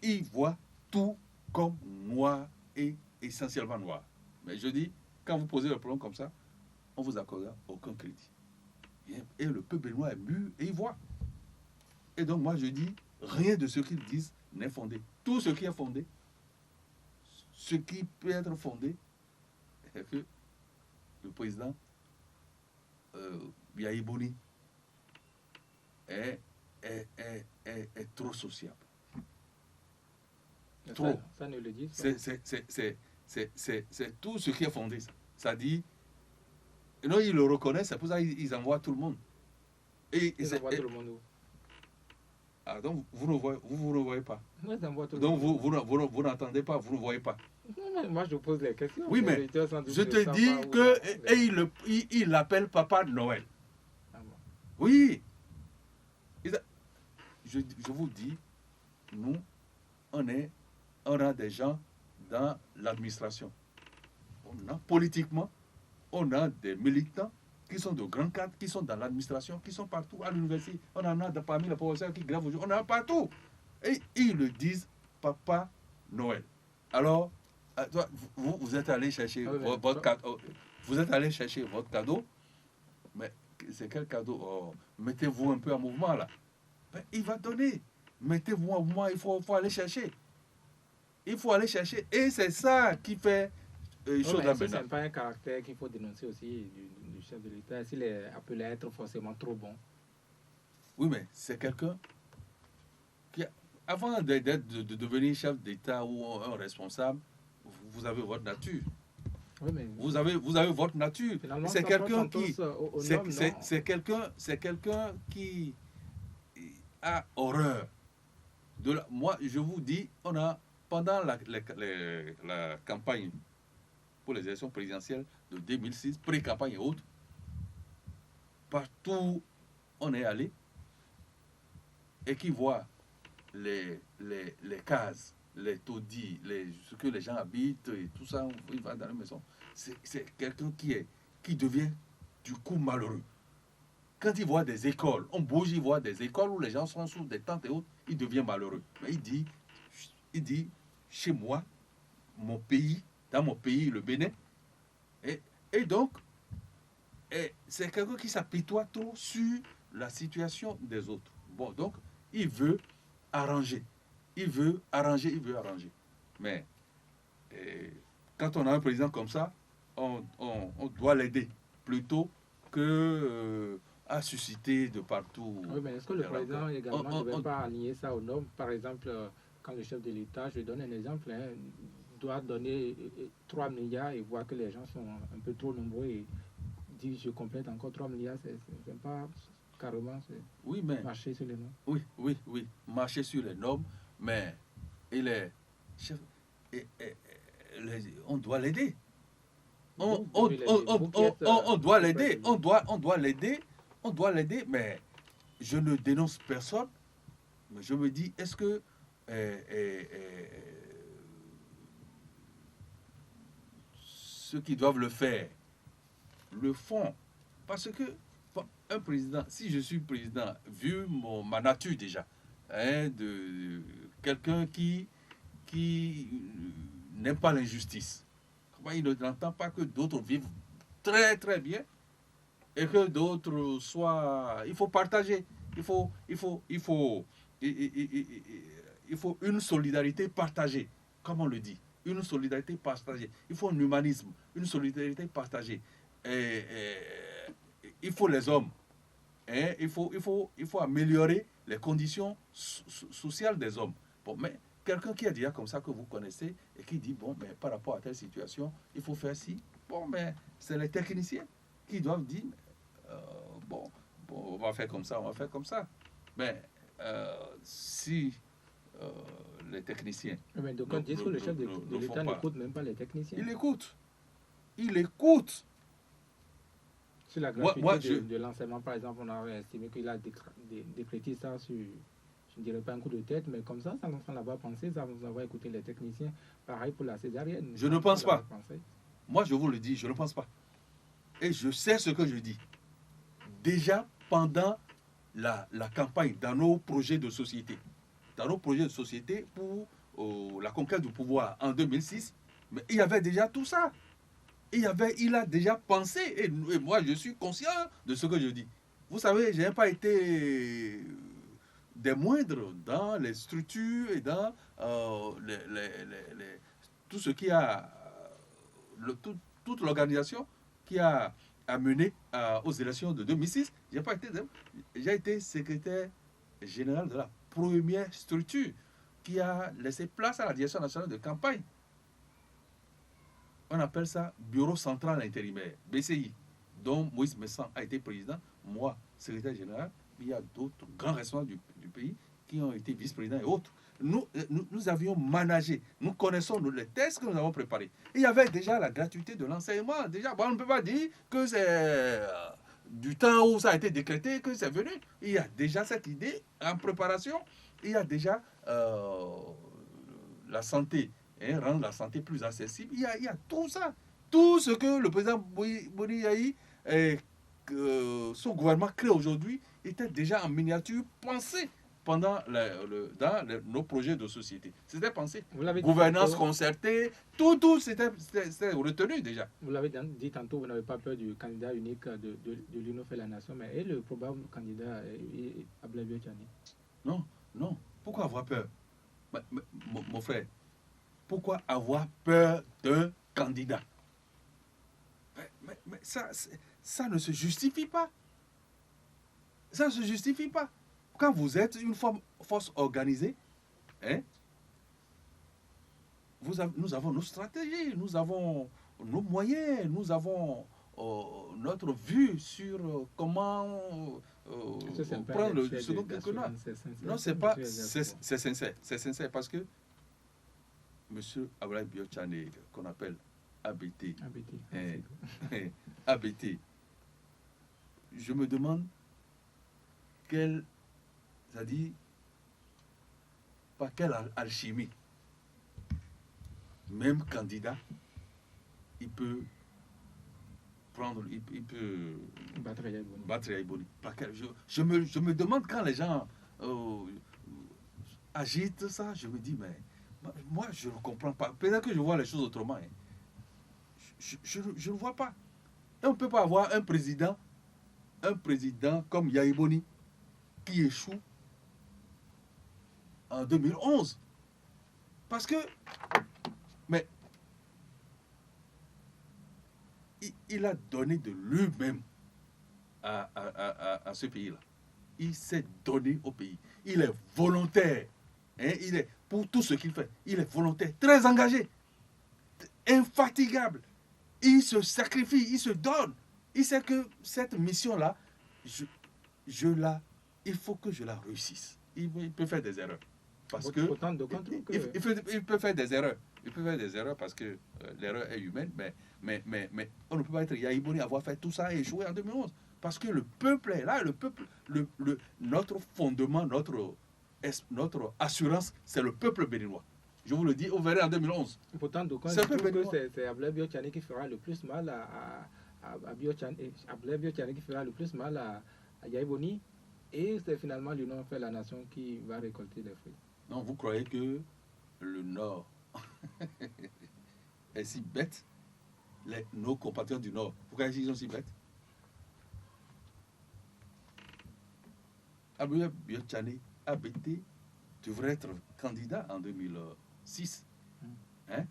ils voient tout comme noir et essentiellement noir. Mais je dis, quand vous posez le problème comme ça, on vous accordera aucun crédit. Et le peuple noir est mûr et il voit. Et donc moi je dis, rien de ce qu'ils disent n'est fondé. Tout ce qui est fondé, ce qui peut être fondé, est que le président Yahya Boni est trop sociable. Trop. Ça ne le dit pas. C'est tout ce qui est fondé. Ça dit, non, ils le reconnaissent, c'est pour ça qu'ils envoient tout le monde. Ils envoient tout le monde où? Ah, donc vous ne voyez pas. Moi, donc vous n'entendez pas, vous ne voyez pas. Non, moi je pose les questions. Oui, mais je te dis que il l'appelle Papa Noël. Ah bon. Oui. Je vous dis, nous, on a des gens dans l'administration. Politiquement, on a des militants qui sont de grands cadres, qui sont dans l'administration, qui sont partout à l'université. On en a parmi les professeurs qui grèvent aujourd'hui. On en a partout. Et ils le disent, Papa Noël. Alors, vous êtes allé chercher votre cadeau. Vous êtes allé chercher votre cadeau. Mais c'est quel cadeau? Oh, mettez-vous un peu en mouvement là. Ben, il va donner. Mettez-vous en mouvement, il faut aller chercher. Il faut aller chercher. Et c'est ça qui fait chose là maintenant. Ce n'est pas un caractère qu'il faut dénoncer aussi du chef de l'État, s'il est appelé à être forcément trop bon. Oui, mais c'est quelqu'un qui, avant de devenir chef d'État ou un responsable, vous avez votre nature. Oui, mais vous avez votre nature. C'est quelqu'un qui... C'est quelqu'un qui a horreur. Moi, je vous dis, on a, pendant la campagne pour les élections présidentielles de 2006, pré-campagne et autres. Partout on est allé et qui voit les cases, les taudis, ce que les gens habitent et tout ça, il va dans la maison. C'est quelqu'un qui devient du coup malheureux. Quand il voit des écoles, on bouge, il voit des écoles où les gens sont sous des tentes et autres, il devient malheureux. Mais il dit, chez moi, mon pays, dans mon pays, le Bénin, et donc, c'est quelqu'un qui s'apitoie trop sur la situation des autres. Bon, donc, il veut arranger. Il veut arranger. Mais quand on a un président comme ça, on doit l'aider plutôt que à susciter de partout. Oui, mais est-ce que le président également ne devait pas aligner ça aux normes? Par exemple, quand le chef de l'État, je donne un exemple, doit donner 3 milliards et voit que les gens sont un peu trop nombreux et dit je complète encore 3 milliards, c'est pas carrément marcher sur les normes. Oui, marcher sur les normes, mais il est chef, on doit l'aider. On doit l'aider. On doit l'aider, mais je ne dénonce personne. Mais je me dis, est-ce que ceux qui doivent le faire le font? Parce que un président, si je suis président, vu ma nature déjà, de quelqu'un qui n'aime pas l'injustice, il n'entend pas que d'autres vivent très très bien et que d'autres soient... Il faut partager. Il faut une solidarité partagée, comme on le dit. Une solidarité partagée. Il faut un humanisme, une solidarité partagée. Il faut les hommes. Il faut améliorer les conditions sociales des hommes. Bon, mais quelqu'un qui a déjà comme ça que vous connaissez et qui dit, bon, mais par rapport à telle situation, il faut faire ci. Bon, mais c'est les techniciens qui doivent dire, bon, on va faire comme ça, Mais si les techniciens... Mais donc, on dit que le chef de l'État n'écoute même pas les techniciens. Il écoute. Sur la gratuité de l'enseignement, par exemple, on a estimé qu'il a décrété ça sur... Je ne dirais pas un coup de tête, mais comme ça, sans l'avoir pensé, sans avoir écouté les techniciens. Pareil pour la césarienne. Je ne pense pas. Moi, je vous le dis, je ne pense pas. Et je sais ce que je dis. Déjà, pendant la campagne, dans nos projets de société, pour la conquête du pouvoir en 2006, mais il y avait déjà tout ça. Il a déjà pensé, et moi, je suis conscient de ce que je dis. Vous savez, je n'ai pas été... des moindres dans les structures et dans tout ce qui a toute l'organisation qui a mené aux élections de 2006. J'ai été secrétaire général de la première structure qui a laissé place à la direction nationale de campagne. On appelle ça Bureau central intérimaire, BCI, dont Moïse Messan a été président, moi secrétaire général. Il y a d'autres grands responsables du pays qui ont été vice-présidents et autres. Nous avions managé, nous connaissons les textes que nous avons préparés. Il y avait déjà la gratuité de l'enseignement. Déjà, on ne peut pas dire que c'est du temps où ça a été décrété que c'est venu. Il y a déjà cette idée en préparation. Il y a déjà la santé, rendre la santé plus accessible. Il y a tout ça. Tout ce que le président Boni Yahi son gouvernement crée aujourd'hui était déjà en miniature pensé pendant dans nos projets de société. C'était pensé. Gouvernance concertée, tout c'était retenu déjà. Vous l'avez dit tantôt, vous n'avez pas peur du candidat unique de l'Union fait la nation, mais et le probable candidat Abdoulaye Biotchani? Non. Pourquoi avoir peur? Mon frère, pourquoi avoir peur d'un candidat? Mais ça ne se justifie pas. Ça ne se justifie pas. Quand vous êtes une force organisée, nous avons nos stratégies, nous avons nos moyens, nous avons notre vue sur comment prendre le second quinquennat. Non, c'est pas... C'est sincère. C'est sincère parce que M. Abdoulaye Biotchani, qu'on appelle ABT. ABT. ABT. Je me demande c'est-à-dire, par quelle alchimie, même candidat, il peut prendre, il peut battre Yaïboni. Je me demande quand les gens agitent ça, je me dis, mais moi, je ne comprends pas. Peut-être que je vois les choses autrement. Hein. Je ne vois pas. Et on ne peut pas avoir un président comme Yaïboni qui échoue en 2011. Parce que, mais, il a donné de lui-même à ce pays-là. Il s'est donné au pays. Il est volontaire. Hein, pour tout ce qu'il fait, il est volontaire, très engagé, infatigable. Il se sacrifie, il se donne. Il sait que cette mission-là, il faut que je la réussisse. Il peut faire des erreurs. Parce que il peut faire des erreurs. Il peut faire des erreurs parce que l'erreur est humaine, mais on ne peut pas être Yaïboni avoir fait tout ça et échouer en 2011. Parce que le peuple est là, le peuple, notre fondement, notre assurance, c'est le peuple béninois. Je vous le dis, vous verrez en 2011. Pourtant, je trouve que c'est Abdoulaye Biotchane qui fera le plus mal à Biotchane, Abdoulaye Biotchane qui fera le plus mal à Yaïboni, et c'est finalement l'Union fait la nation qui va récolter les fruits. Non, vous croyez que le Nord est si bête? Nos compatriotes du Nord, vous croyez qu'ils sont si bêtes? Abdoulaye Biotchane, ABT, devrait être candidat en 2006. Hein?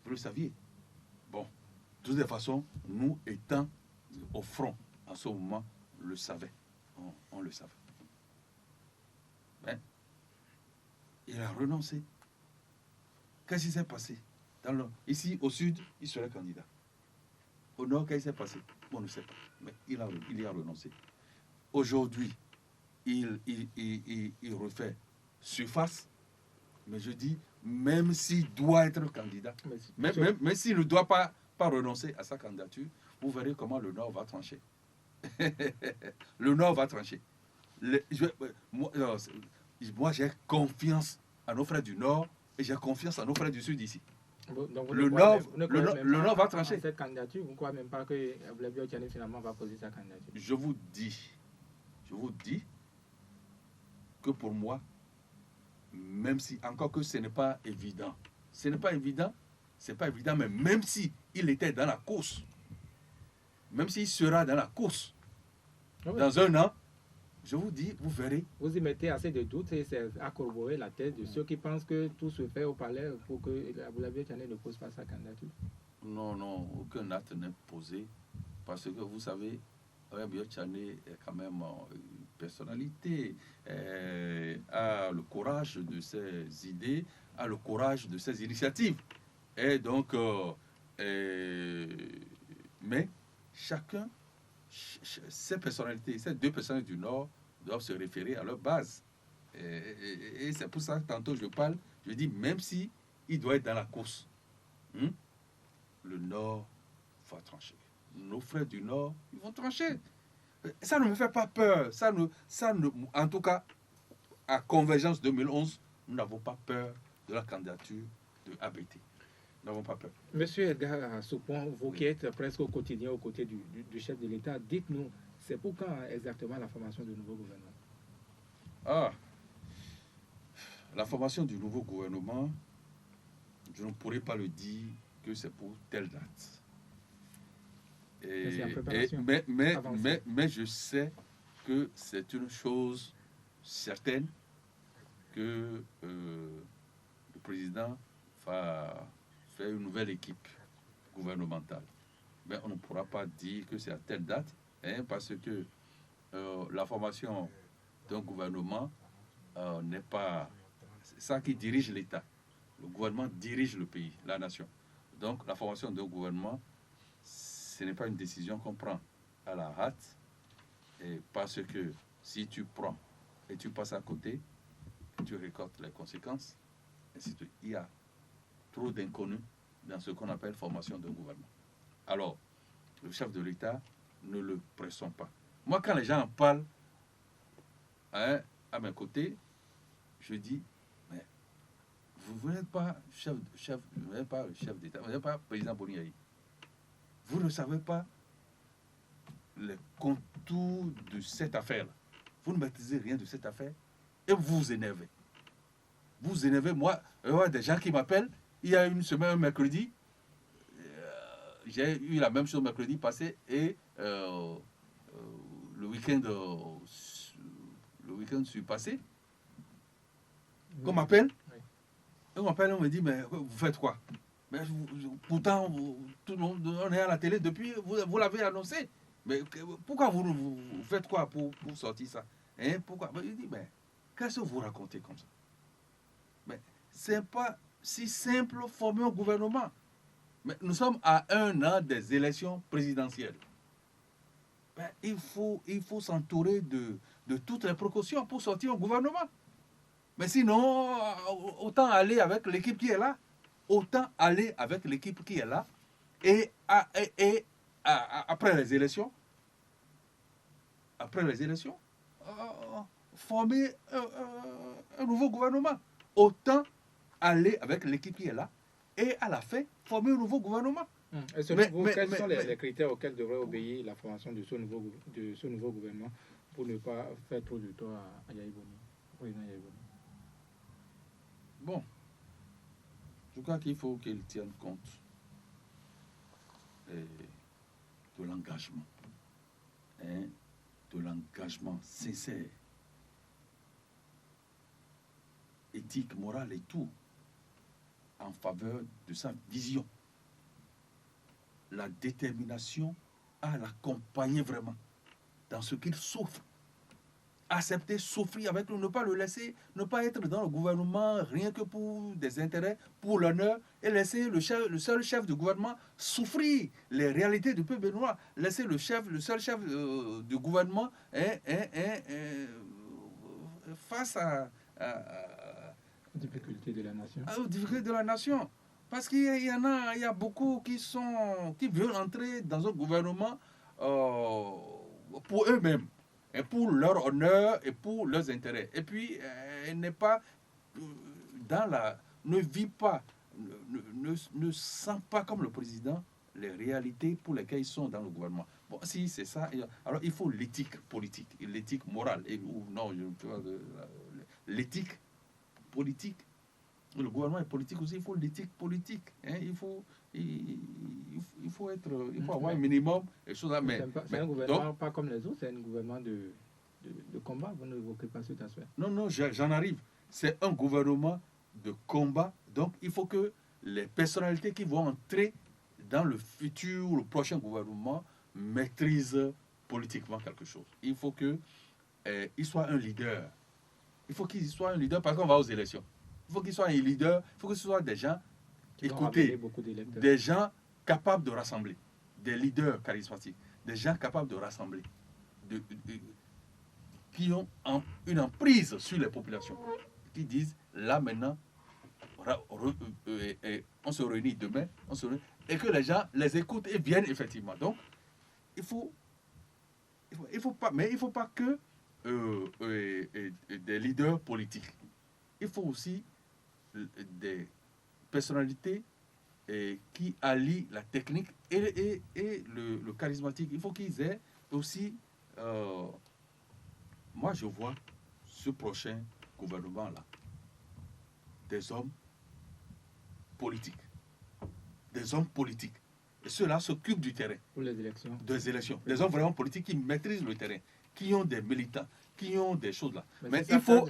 Vous le saviez? Bon, de toutes les façons, nous étant au front en ce moment, le savait. On le savait. Ben, il a renoncé. Qu'est-ce qui s'est passé? Ici, au sud, il serait candidat. Au nord, qu'est-ce qui s'est passé? On ne sait pas. Mais il y a renoncé. Aujourd'hui, il refait surface. Mais je dis, même s'il doit être candidat, même s'il ne doit pas renoncer à sa candidature, vous verrez comment le Nord va trancher. Le Nord va trancher. Moi, j'ai confiance à nos frères du Nord et j'ai confiance à nos frères du Sud ici. Donc le Nord va trancher. Cette candidature, vous ne croyez même pas que Abdoulaye Biotchane finalement va poser sa candidature? Je vous dis que pour moi, même si, encore que ce n'est pas évident, mais même si il était dans la course, même s'il sera dans la course, dans un an, je vous dis, vous verrez. Vous y mettez assez de doutes et c'est à corroborer la thèse de ceux qui pensent que tout se fait au palais pour que Abdoulaye Biotchane ne pose pas sa candidature. Non, aucun acte n'est posé. Parce que vous savez, Abdoulaye Biotchane est quand même une personnalité, a le courage de ses idées, a le courage de ses initiatives. Et donc, mais chacun, ces deux personnalités du Nord doivent se référer à leur base. Et c'est pour ça que tantôt je dis, même si il doit être dans la course, le Nord va trancher. Nos frères du Nord, ils vont trancher. Ça ne me fait pas peur. En tout cas, à Convergence 2011, nous n'avons pas peur de la candidature de ABT. Nous n'avons pas peur. Monsieur Edgar Soupon, vous qui êtes presque au quotidien aux côtés du chef de l'État, dites-nous, c'est pour quand exactement la formation du nouveau gouvernement? La formation du nouveau gouvernement, je ne pourrais pas le dire que c'est pour telle date. Mais je sais que c'est une chose certaine que le président va faire une nouvelle équipe gouvernementale. Mais on ne pourra pas dire que c'est à telle date, parce que la formation d'un gouvernement n'est pas ça qui dirige l'État. Le gouvernement dirige le pays, la nation. Donc la formation d'un gouvernement, ce n'est pas une décision qu'on prend à la hâte, parce que si tu prends et tu passes à côté, tu récoltes les conséquences, il y a trop d'inconnus dans ce qu'on appelle formation d'un gouvernement. Alors, le chef de l'État, ne le pressons pas. Moi, quand les gens en parlent à mes côtés, je dis, mais vous n'êtes pas vous n'êtes pas le chef d'État, vous n'êtes pas président Boni. Vous ne savez pas les contours de cette affaire-là. Vous ne maîtrisez rien de cette affaire et vous vous énervez. Vous vous énervez. Moi, il y a des gens qui m'appellent. Il y a une semaine, un mercredi, j'ai eu la même chose mercredi passé et le week-end suis passé. On m'appelle. On m'appelle, on me dit, mais vous faites quoi? Mais pourtant, tout le monde, on est à la télé depuis, vous l'avez annoncé. Mais pourquoi vous faites quoi pour sortir ça? Hein, pourquoi? Ben, il dit, mais qu'est-ce que vous racontez comme ça? Mais c'est pas si simple former un gouvernement. Mais nous sommes à 1 an des élections présidentielles. Ben, il faut s'entourer de toutes les précautions pour sortir un gouvernement. Mais sinon, autant aller avec l'équipe qui est là. Autant aller avec l'équipe qui est là. Et après les élections, former un nouveau gouvernement. Autant aller avec l'équipe qui est là et à la fin, former un nouveau gouvernement. Et selon vous, quels sont les critères auxquels devrait obéir la formation de ce nouveau gouvernement pour ne pas faire trop de tort à Yahya Boni, président Yahya Boni? Bon, je crois qu'il faut qu'il tienne compte de l'engagement, de l'engagement sincère, éthique, morale et tout, en faveur de sa vision. La détermination à l'accompagner vraiment dans ce qu'il souffre. Accepter, souffrir avec lui, ne pas le laisser, ne pas être dans le gouvernement rien que pour des intérêts, pour l'honneur, et laisser le seul chef du gouvernement souffrir les réalités du peuple béninois. Laisser le seul chef du gouvernement face aux difficultés de la nation. Aux difficultés de la nation. Parce qu'il y a beaucoup qui veulent entrer dans un gouvernement pour eux-mêmes, et pour leur honneur et pour leurs intérêts. Et puis, n'est pas ne vit pas, ne sent pas comme le président les réalités pour lesquelles ils sont dans le gouvernement. Bon, si c'est ça, alors il faut l'éthique politique, l'éthique morale, l'éthique politique. Le gouvernement est politique aussi, il faut l'éthique politique. Hein, il faut avoir un minimum de choses là. C'est un gouvernement donc, pas comme les autres, c'est un gouvernement de combat. Vous n'évoquez pas cet aspect. Non, j'en arrive. C'est un gouvernement de combat. Donc, il faut que les personnalités qui vont entrer dans le prochain gouvernement maîtrisent politiquement quelque chose. Il faut qu'il soit un leader. Il faut qu'il soit un leader parce qu'on va aux élections. Il faut qu'il soit un leader, il faut que ce soit des gens, écoutez, des gens capables de rassembler, des leaders charismatiques, des gens capables de rassembler, qui ont une emprise sur les populations, qui disent, là maintenant, on se réunit demain, et que les gens les écoutent et viennent effectivement. Donc, il faut pas que des leaders politiques. Il faut aussi des personnalités qui allient la technique et le charismatique. Il faut qu'ils aient aussi... moi, je vois ce prochain gouvernement-là, des hommes politiques. Des hommes politiques. Et ceux-là s'occupent du terrain. Pour les élections. Des élections. Des hommes vraiment politiques qui maîtrisent le terrain, qui ont des militants, qui ont des choses là. Mais il faut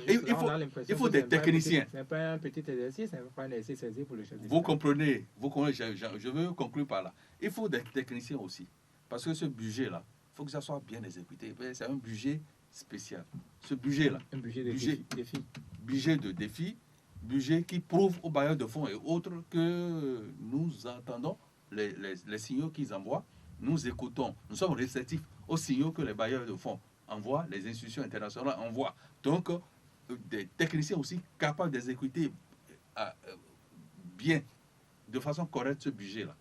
des techniciens. Ce n'est pas un petit exercice, ce n'est pas un exercice pour le chef d'État. Vous comprenez, je veux conclure par là. Il faut des techniciens aussi. Parce que ce budget-là, il faut que ça soit bien exécuté. C'est un budget spécial. Ce budget-là. Un budget de défi. Budget de défi. Budget qui prouve aux bailleurs de fonds et autres que nous entendons les signaux qu'ils envoient. Nous écoutons. Nous sommes réceptifs aux signaux que les bailleurs de fonds envoient, les institutions internationales envoient. Donc, des techniciens aussi capables d'exécuter bien de façon correcte ce budget-là.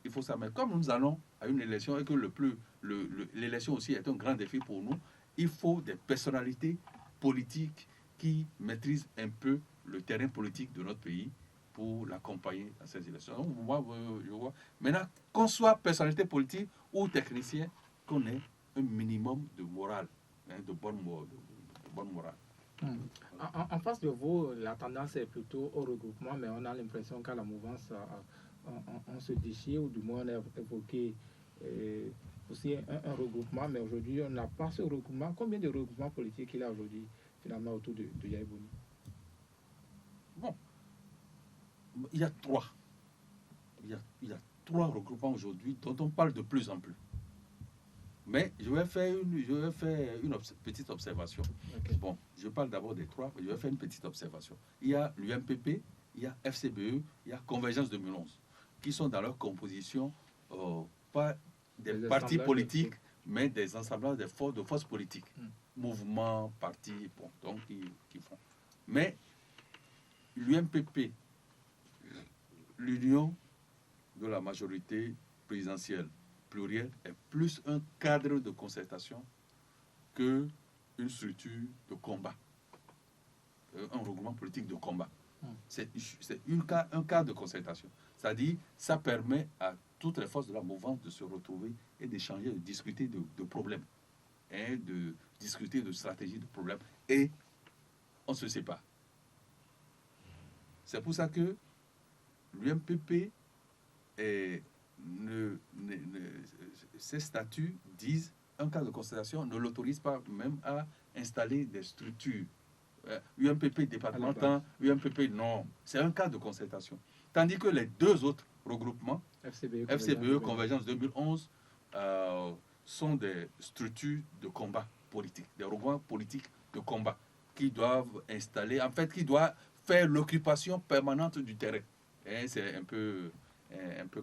Il faut ça. Mais comme nous allons à une élection et que l'élection aussi est un grand défi pour nous, il faut des personnalités politiques qui maîtrisent un peu le terrain politique de notre pays pour l'accompagner à ces élections. Donc, moi, je vois. Maintenant, qu'on soit personnalité politique ou technicien, qu'on ait un minimum de morale, hein, de bonne morale. En face de vous, la tendance est plutôt au regroupement, mais on a l'impression qu'à la mouvance, on se déchire, ou du moins on a évoqué aussi un regroupement, mais aujourd'hui on n'a pas ce regroupement. Combien de regroupements politiques il y a aujourd'hui finalement autour de Yaya Boni? Bon, il y a trois. Il y a trois regroupements aujourd'hui dont on parle de plus en plus. Mais je vais faire une petite observation. Okay. Bon, je parle d'abord des trois, mais je vais faire une petite observation. Il y a l'UMPP, il y a FCBE, il y a Convergence 2011, qui sont dans leur composition pas des partis politiques, mais des assemblages de forces politiques, mouvements, partis, bon, donc qui font. Mais l'UMPP, l'Union de la majorité présidentielle plurielle, est plus un cadre de concertation que une structure de combat, un regroupement politique de combat. C'est un cadre de concertation. C'est-à-dire, ça permet à toutes les forces de la mouvance de se retrouver et d'échanger, de discuter de problèmes, hein, de discuter de stratégies de problèmes, et on se sépare. C'est pour ça que l'UMPP ses statuts disent un cadre de concertation ne l'autorise pas même à installer des structures. UMPP départemental, UMPP non. C'est un cadre de concertation. Tandis que les deux autres regroupements, FCBE, Convergence 2011, sont des structures de combat politique, des regroupements politiques de combat qui doivent installer, en fait, qui doivent faire l'occupation permanente du terrain. Et c'est un peu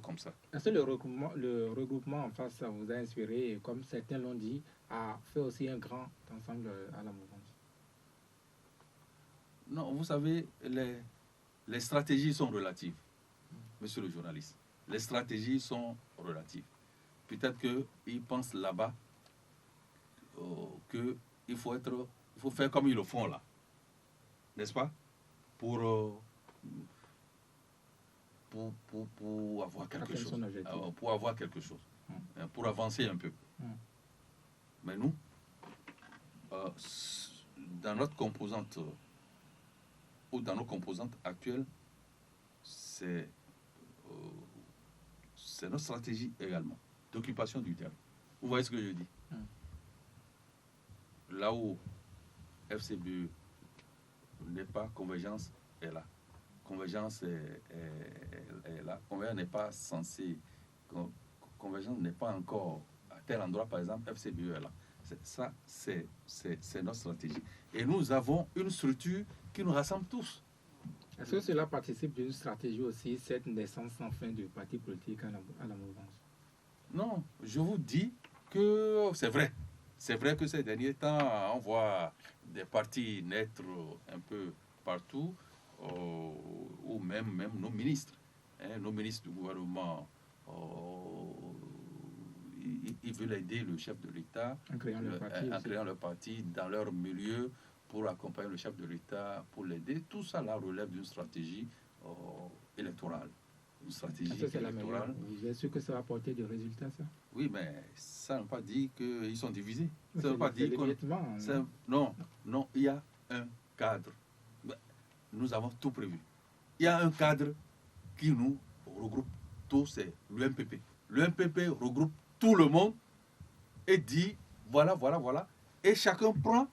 comme ça. Est-ce que le regroupement en face, ça vous a inspiré, et comme certains l'ont dit, à faire aussi un grand ensemble à la mouvance? Non, vous savez, les stratégies sont relatives, monsieur le journaliste. Les stratégies sont relatives. Peut-être qu'ils pensent là-bas qu'il faut faire comme ils le font là. N'est-ce pas? Pour avoir quelque chose. Pour avoir quelque chose. Pour avancer un peu. Mais nous, dans notre composante, ou dans nos composantes actuelles, c'est notre stratégie également, d'occupation du terrain. Vous voyez ce que je dis? Là où FCBE n'est pas, Convergence est là. Convergence est là. Convergence n'est pas censé. Convergence n'est pas encore à tel endroit, par exemple, FCBE est là. Ça, c'est notre stratégie. Et nous avons une structure qui nous rassemble tous. Est-ce que cela participe d'une stratégie aussi, cette naissance sans fin de partis politiques à la mouvance? Non, je vous dis que c'est vrai. C'est vrai que ces derniers temps, on voit des partis naître un peu partout, ou même nos ministres. Nos ministres du gouvernement, ils veulent aider le chef de l'État en créant leur parti dans leur milieu pour accompagner le chef de l'État, pour l'aider. Tout ça là relève d'une stratégie électorale. Une stratégie électorale. Vous êtes sûr que ça va apporter des résultats, ça? Oui, mais ça ne veut pas dire qu'ils sont divisés. Ça ne veut pas dire non, il y a un cadre. Nous avons tout prévu. Il y a un cadre qui nous regroupe tous, c'est l'UMPP. L'UMPP regroupe tout le monde et dit voilà. Et chacun prend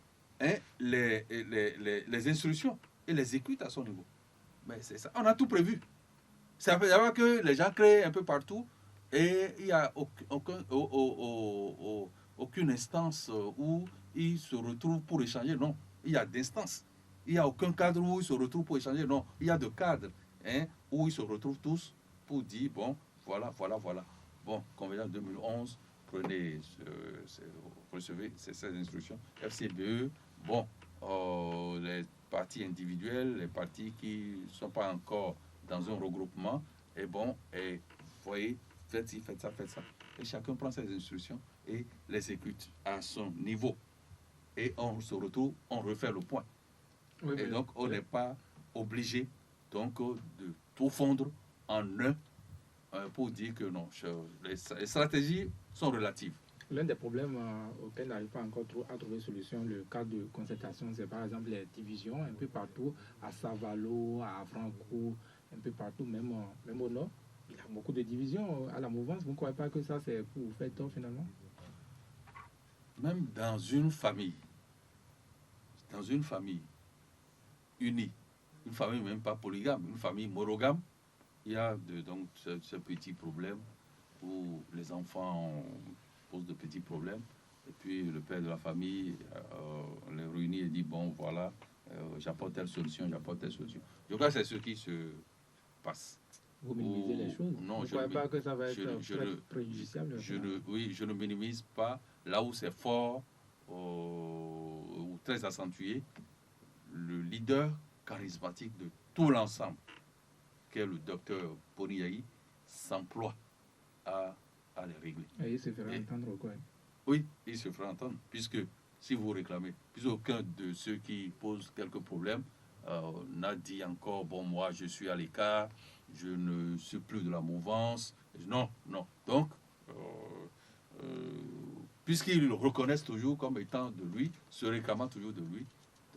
les instructions et les écoute à son niveau. Mais c'est ça. On a tout prévu. Ça veut dire que les gens créent un peu partout et il n'y a aucune instance où ils se retrouvent pour échanger. Non, il y a d'instances. Il n'y a aucun cadre où ils se retrouvent pour échanger. Non, il y a de cadres où ils se retrouvent tous pour dire, bon, voilà. Bon, Convergence 2011, recevez ces instructions. FCBE, bon, les partis individuels, les partis qui ne sont pas encore dans un regroupement, Et bon, et voyez, faites ci, faites ça, faites ça. Et chacun prend ses instructions et les exécute à son niveau. Et on se retrouve, on refait le point. Oui, et donc, on n'est pas obligé donc, de tout fondre en un pour dire que non. Les stratégies sont relatives. L'un des problèmes auxquels on n'arrive pas encore à trouver solution, le cadre de concertation, c'est par exemple les divisions un peu partout, à Savalo, à Franco, un peu partout, même au nord. Il y a beaucoup de divisions à la mouvance. Vous ne croyez pas que ça, c'est pour vous faire tort finalement? Même dans une famille unie, une famille même pas polygame, une famille monogame, il y a donc ce petit problème où les enfants posent de petits problèmes. Et puis le père de la famille les réunit et dit, bon voilà, j'apporte telle solution, j'apporte telle solution. Je crois que c'est ce qui se passe. Vous minimisez les choses. Non, vous ne croyez pas que ça va être très préjudiciable? Oui, je ne minimise pas. Là où c'est fort ou très accentué, le leader charismatique de tout l'ensemble, qu'est le docteur Boniaï, s'emploie à les régler. Et il se fera entendre quoi? Oui, il se fera entendre, puisque si vous réclamez, puisque aucun de ceux qui posent quelques problèmes n'a dit encore, bon, moi je suis à l'écart, je ne suis plus de la mouvance. Non. Donc, puisqu'ils le reconnaissent toujours comme étant de lui, se réclamant toujours de lui,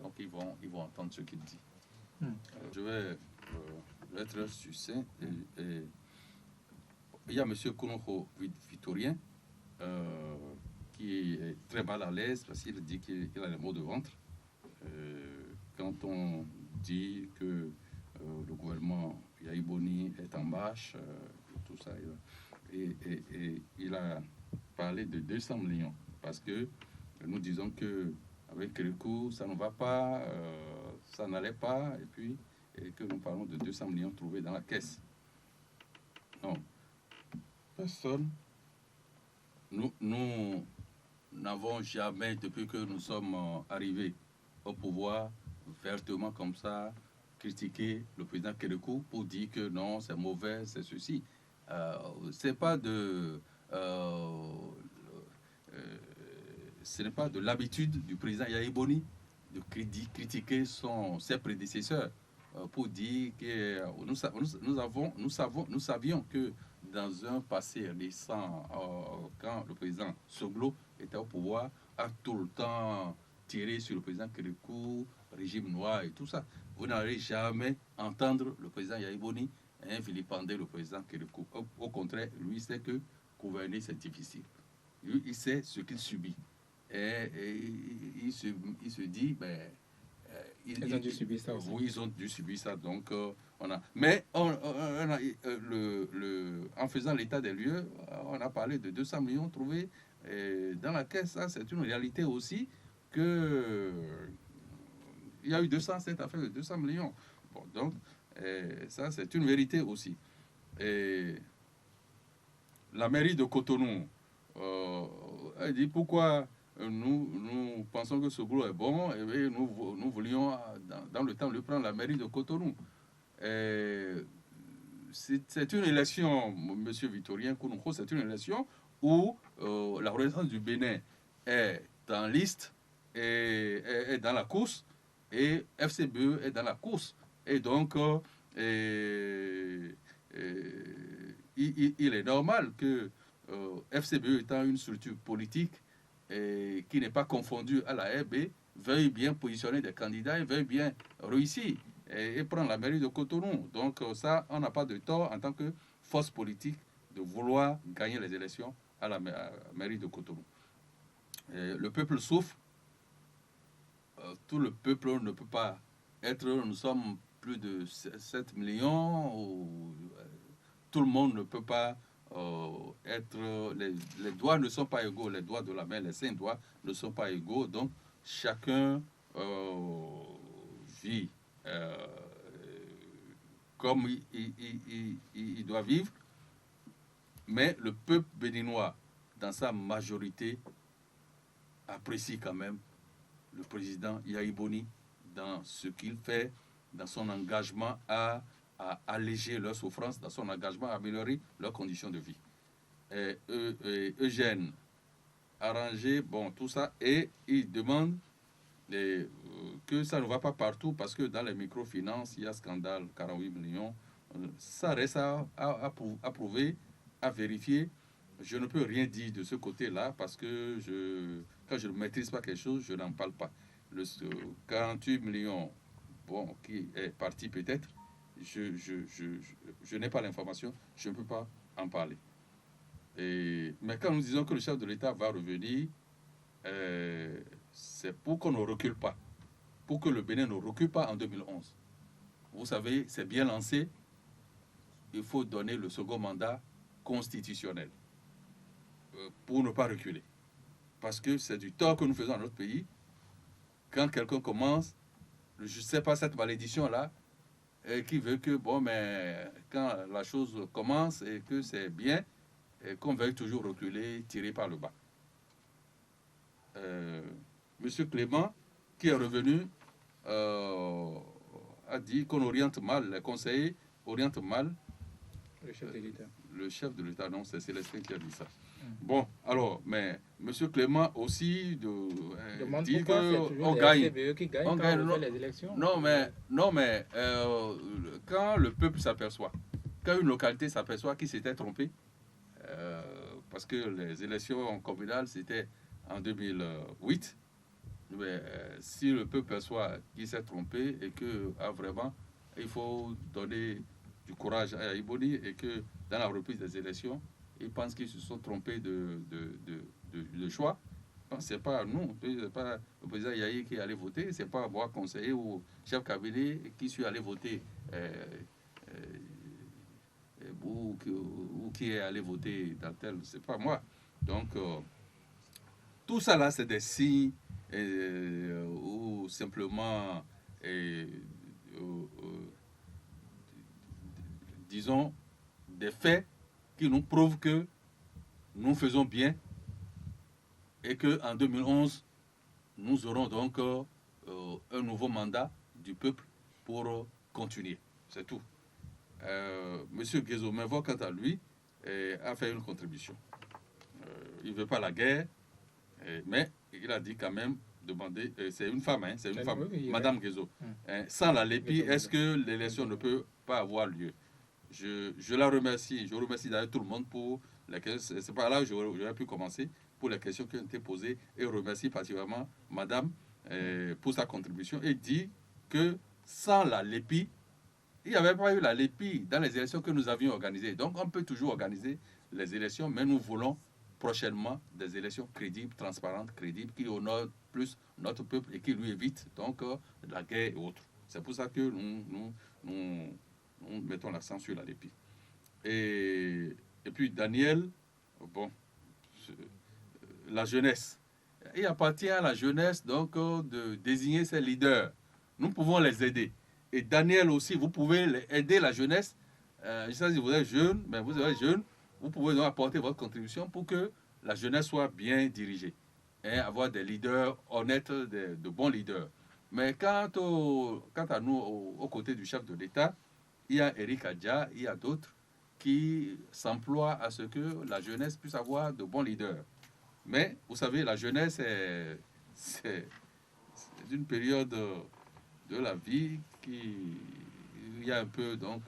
donc ils vont entendre ce qu'il dit. Je vais être succinct. Et il y a M. Kounoko Vitorien qui est très mal à l'aise parce qu'il dit qu'il a les maux de ventre. Quand on dit que le gouvernement Yaïboni est en marche, tout ça, et il a parlé de 200 millions parce que nous disons que avec Kérékou, ça ne va pas, ça n'allait pas, et que nous parlons de 200 millions trouvés dans la caisse. Non, personne. Nous n'avons jamais, depuis que nous sommes arrivés au pouvoir, vertement comme ça, critiqué le président Kérékou pour dire que non, c'est mauvais, c'est ceci. C'est pas de... ce n'est pas de l'habitude du président Yaïboni de critiquer ses prédécesseurs pour dire que nous savions que dans un passé récent, quand le président Soglo était au pouvoir, a tout le temps tiré sur le président Kérékou, régime noir et tout ça. Vous n'allez jamais entendre le président Yaïboni vilipender le président Kérékou. Au contraire, lui, il sait que gouverner, c'est difficile. Lui, il sait ce qu'il subit. Et il se dit, ils ont dû subir ça aussi. Oui, ils ont dû subir ça. Donc, mais en faisant l'état des lieux, on a parlé de 200 millions trouvés dans la caisse. Ça, c'est une réalité aussi que il y a eu cette affaire de 200 millions. Bon, donc, ça, c'est une vérité aussi. Et la mairie de Cotonou, elle dit pourquoi nous pensons que ce boulot est bon et nous voulions dans le temps lui prendre la mairie de Cotonou. C'est une élection, M. Vitorien Kounouko, c'est une élection où la Renaissance du Bénin est en liste et est dans la course et FCBE est dans la course. Et donc, il est normal que FCBE étant une structure politique qui n'est pas confondue à la RB, veuille bien positionner des candidats et veuille bien réussir et prendre la mairie de Cotonou. Donc ça, on n'a pas de tort en tant que force politique de vouloir gagner les élections à la mairie de Cotonou. Le peuple souffre. Tout le peuple ne peut pas être... Nous sommes plus de 7 millions. Tout le monde ne peut pas être... Les doigts ne sont pas égaux. Les doigts de la main, les 5 doigts ne sont pas égaux. Donc, chacun vit comme il doit vivre. Mais le peuple béninois, dans sa majorité, apprécie quand même le président Yaïboni dans ce qu'il fait, dans son engagement à à alléger leur souffrance, dans son engagement à améliorer leurs conditions de vie. Eugène arrangé, bon, tout ça, et il demande que ça ne va pas partout parce que dans les microfinances, il y a scandale, 48 millions. Ça reste à prouver, à vérifier. Je ne peux rien dire de ce côté-là parce que quand je ne maîtrise pas quelque chose, je n'en parle pas. Le 48 millions, bon, qui est parti peut-être, je n'ai pas l'information, je ne peux pas en parler. Mais quand nous disons que le chef de l'État va revenir, c'est pour qu'on ne recule pas, pour que le Bénin ne recule pas en 2011. Vous savez, c'est bien lancé, il faut donner le second mandat constitutionnel pour ne pas reculer. Parce que c'est du tort que nous faisons à notre pays. Quand quelqu'un commence, je ne sais pas, cette malédiction-là, qui veut que, bon, mais quand la chose commence et que c'est bien, et qu'on veuille toujours reculer, tirer par le bas. Monsieur Clément, qui est revenu, a dit qu'on oriente mal, les conseillers orientent mal. Le chef de l'État. Le chef de l'État, non, c'est Célestin qui a dit ça. Bon, alors, mais monsieur Clément aussi dit qu'on gagne. On gagne les élections. Non, mais quand le peuple s'aperçoit, quand une localité s'aperçoit qu'il s'était trompé, parce que les élections communales, c'était en 2008, mais si le peuple perçoit qu'il s'est trompé et que vraiment, il faut donner du courage à Iboni et que dans la reprise des élections, ils pensent qu'ils se sont trompés de choix. Ce n'est pas nous, c'est pas le président Yahi qui est allé voter, ce n'est pas moi, conseiller ou chef cabinet, qui suis allé voter ou qui est allé voter dans tel, c'est pas moi. Donc, tout ça là, c'est des signes ou simplement, disons, des faits qui nous prouvent que nous faisons bien et qu'en 2011, nous aurons donc un nouveau mandat du peuple pour continuer. C'est tout. Monsieur Guézo-Menvo, quant à lui, a fait une contribution. Il ne veut pas la guerre, mais il a dit quand même, demander, c'est une femme, c'est une femme, oui, Madame Guézo. Sans la LEPI, est-ce que l'élection ne peut pas avoir lieu? Je la remercie, je remercie d'ailleurs tout le monde pour les questions. C'est par là que j'aurais pu commencer pour les questions qui ont été posées et remercie particulièrement Madame pour sa contribution et dit que sans la LEPI, il n'y avait pas eu la LEPI dans les élections que nous avions organisées. Donc on peut toujours organiser les élections, mais nous voulons prochainement des élections crédibles, transparentes, crédibles, qui honorent plus notre peuple et qui lui évitent donc la guerre et autres. C'est pour ça que nous mettons l'accent sur la LEPI. Et puis Daniel, bon, la jeunesse. Il appartient à la jeunesse donc de désigner ses leaders. Nous pouvons les aider. Et Daniel aussi, vous pouvez aider la jeunesse. Je sais pas si vous êtes jeune, mais vous êtes jeune, vous pouvez donc apporter votre contribution pour que la jeunesse soit bien dirigée. Et avoir des leaders honnêtes, de bons leaders. Mais quant à nous, aux côtés du chef de l'État, il y a Eric Adja, il y a d'autres qui s'emploient à ce que la jeunesse puisse avoir de bons leaders. Mais, vous savez, la jeunesse, c'est une période de la vie il y a un peu donc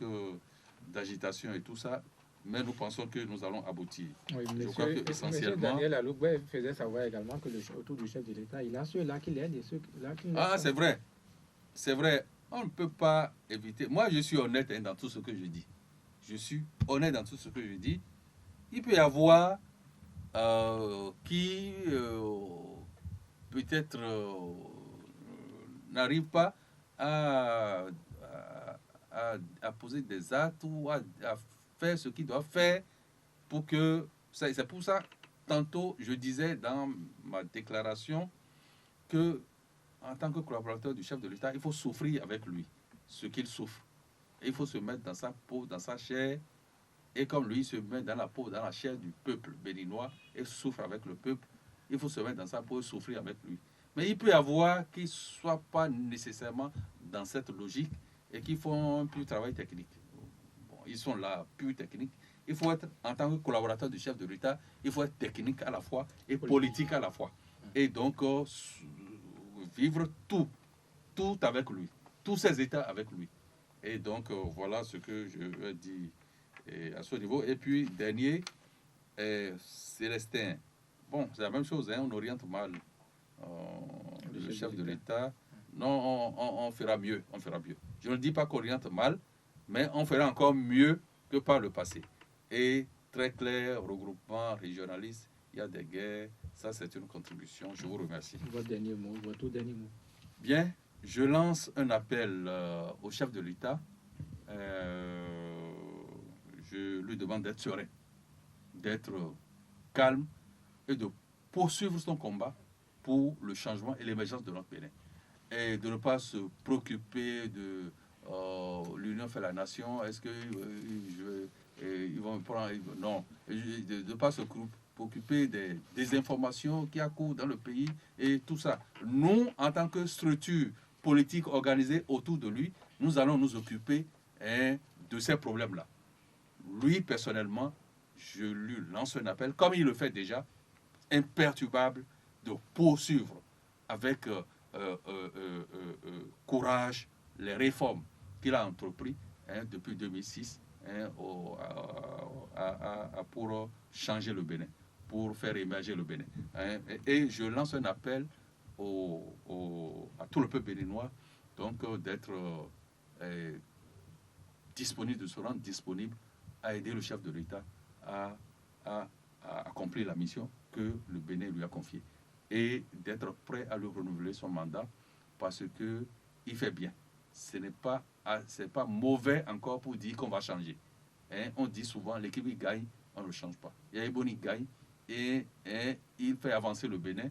d'agitation et tout ça, mais nous pensons que nous allons aboutir. Oui, je crois que essentiellement... Daniel Alouboué faisait savoir également que autour du chef de l'État, il y a ceux-là qui l'aident et ceux-là qui... Ah, c'est vrai. C'est vrai. On ne peut pas éviter. Moi, je suis honnête dans tout ce que je dis. Je suis honnête dans tout ce que je dis. Il peut y avoir qui peut-être n'arrive pas à poser des actes ou à faire ce qu'il doit faire pour que... C'est pour ça, tantôt, je disais dans ma déclaration que en tant que collaborateur du chef de l'État, il faut souffrir avec lui ce qu'il souffre. Et il faut se mettre dans sa peau, dans sa chair, et comme lui se met dans la peau, dans la chair du peuple béninois et souffre avec le peuple, il faut se mettre dans sa peau et souffrir avec lui. Mais il peut y avoir qui ne soient pas nécessairement dans cette logique et qui font un peu de travail technique. ils sont là, pure technique. Il faut être, en tant que collaborateur du chef de l'État, il faut être technique à la fois et politique à la fois. Et donc, vivre tout avec lui, tous ces états avec lui. Et donc, voilà ce que je veux dire à ce niveau. Et puis, dernier, Célestin. Bon, c'est la même chose, hein, on oriente mal le chef de l'État. Non, on fera mieux, on fera mieux. Je ne dis pas qu'on oriente mal, mais on fera encore mieux que par le passé. Et très clair, regroupement régionaliste, il y a des guerres, ça c'est une contribution. Je vous remercie. Votre dernier mot, votre tout dernier mot. Bien, je lance un appel au chef de l'État. Je lui demande d'être serein, d'être calme et de poursuivre son combat pour le changement et l'émergence de notre Bénin. Et de ne pas se préoccuper de l'Union fait la nation, est-ce qu'ils vont me prendre... Non, de ne pas se préoccuper des informations qui accourent dans le pays et tout ça. Nous, en tant que structure politique organisée autour de lui, nous allons nous occuper de ces problèmes-là. Lui, personnellement, je lui lance un appel, comme il le fait déjà, imperturbable, de poursuivre avec courage les réformes qu'il a entreprises depuis 2006 pour changer le Bénin, pour faire émerger le Bénin. Et je lance un appel à tout le peuple béninois donc d'être disponible, de se rendre disponible à aider le chef de l'État à accomplir la mission que le Bénin lui a confiée et d'être prêt à lui renouveler son mandat parce qu'il fait bien. Ce n'est pas mauvais encore pour dire qu'on va changer. On dit souvent l'équipe gagne, on ne change pas. Yaïboni gagne et il fait avancer le Bénin.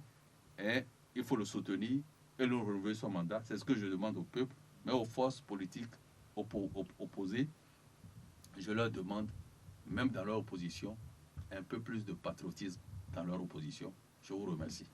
Il faut le soutenir et lui renouveler son mandat. C'est ce que je demande au peuple, mais aux forces politiques opposées, je leur demande, même dans leur opposition, un peu plus de patriotisme dans leur opposition. Je vous remercie.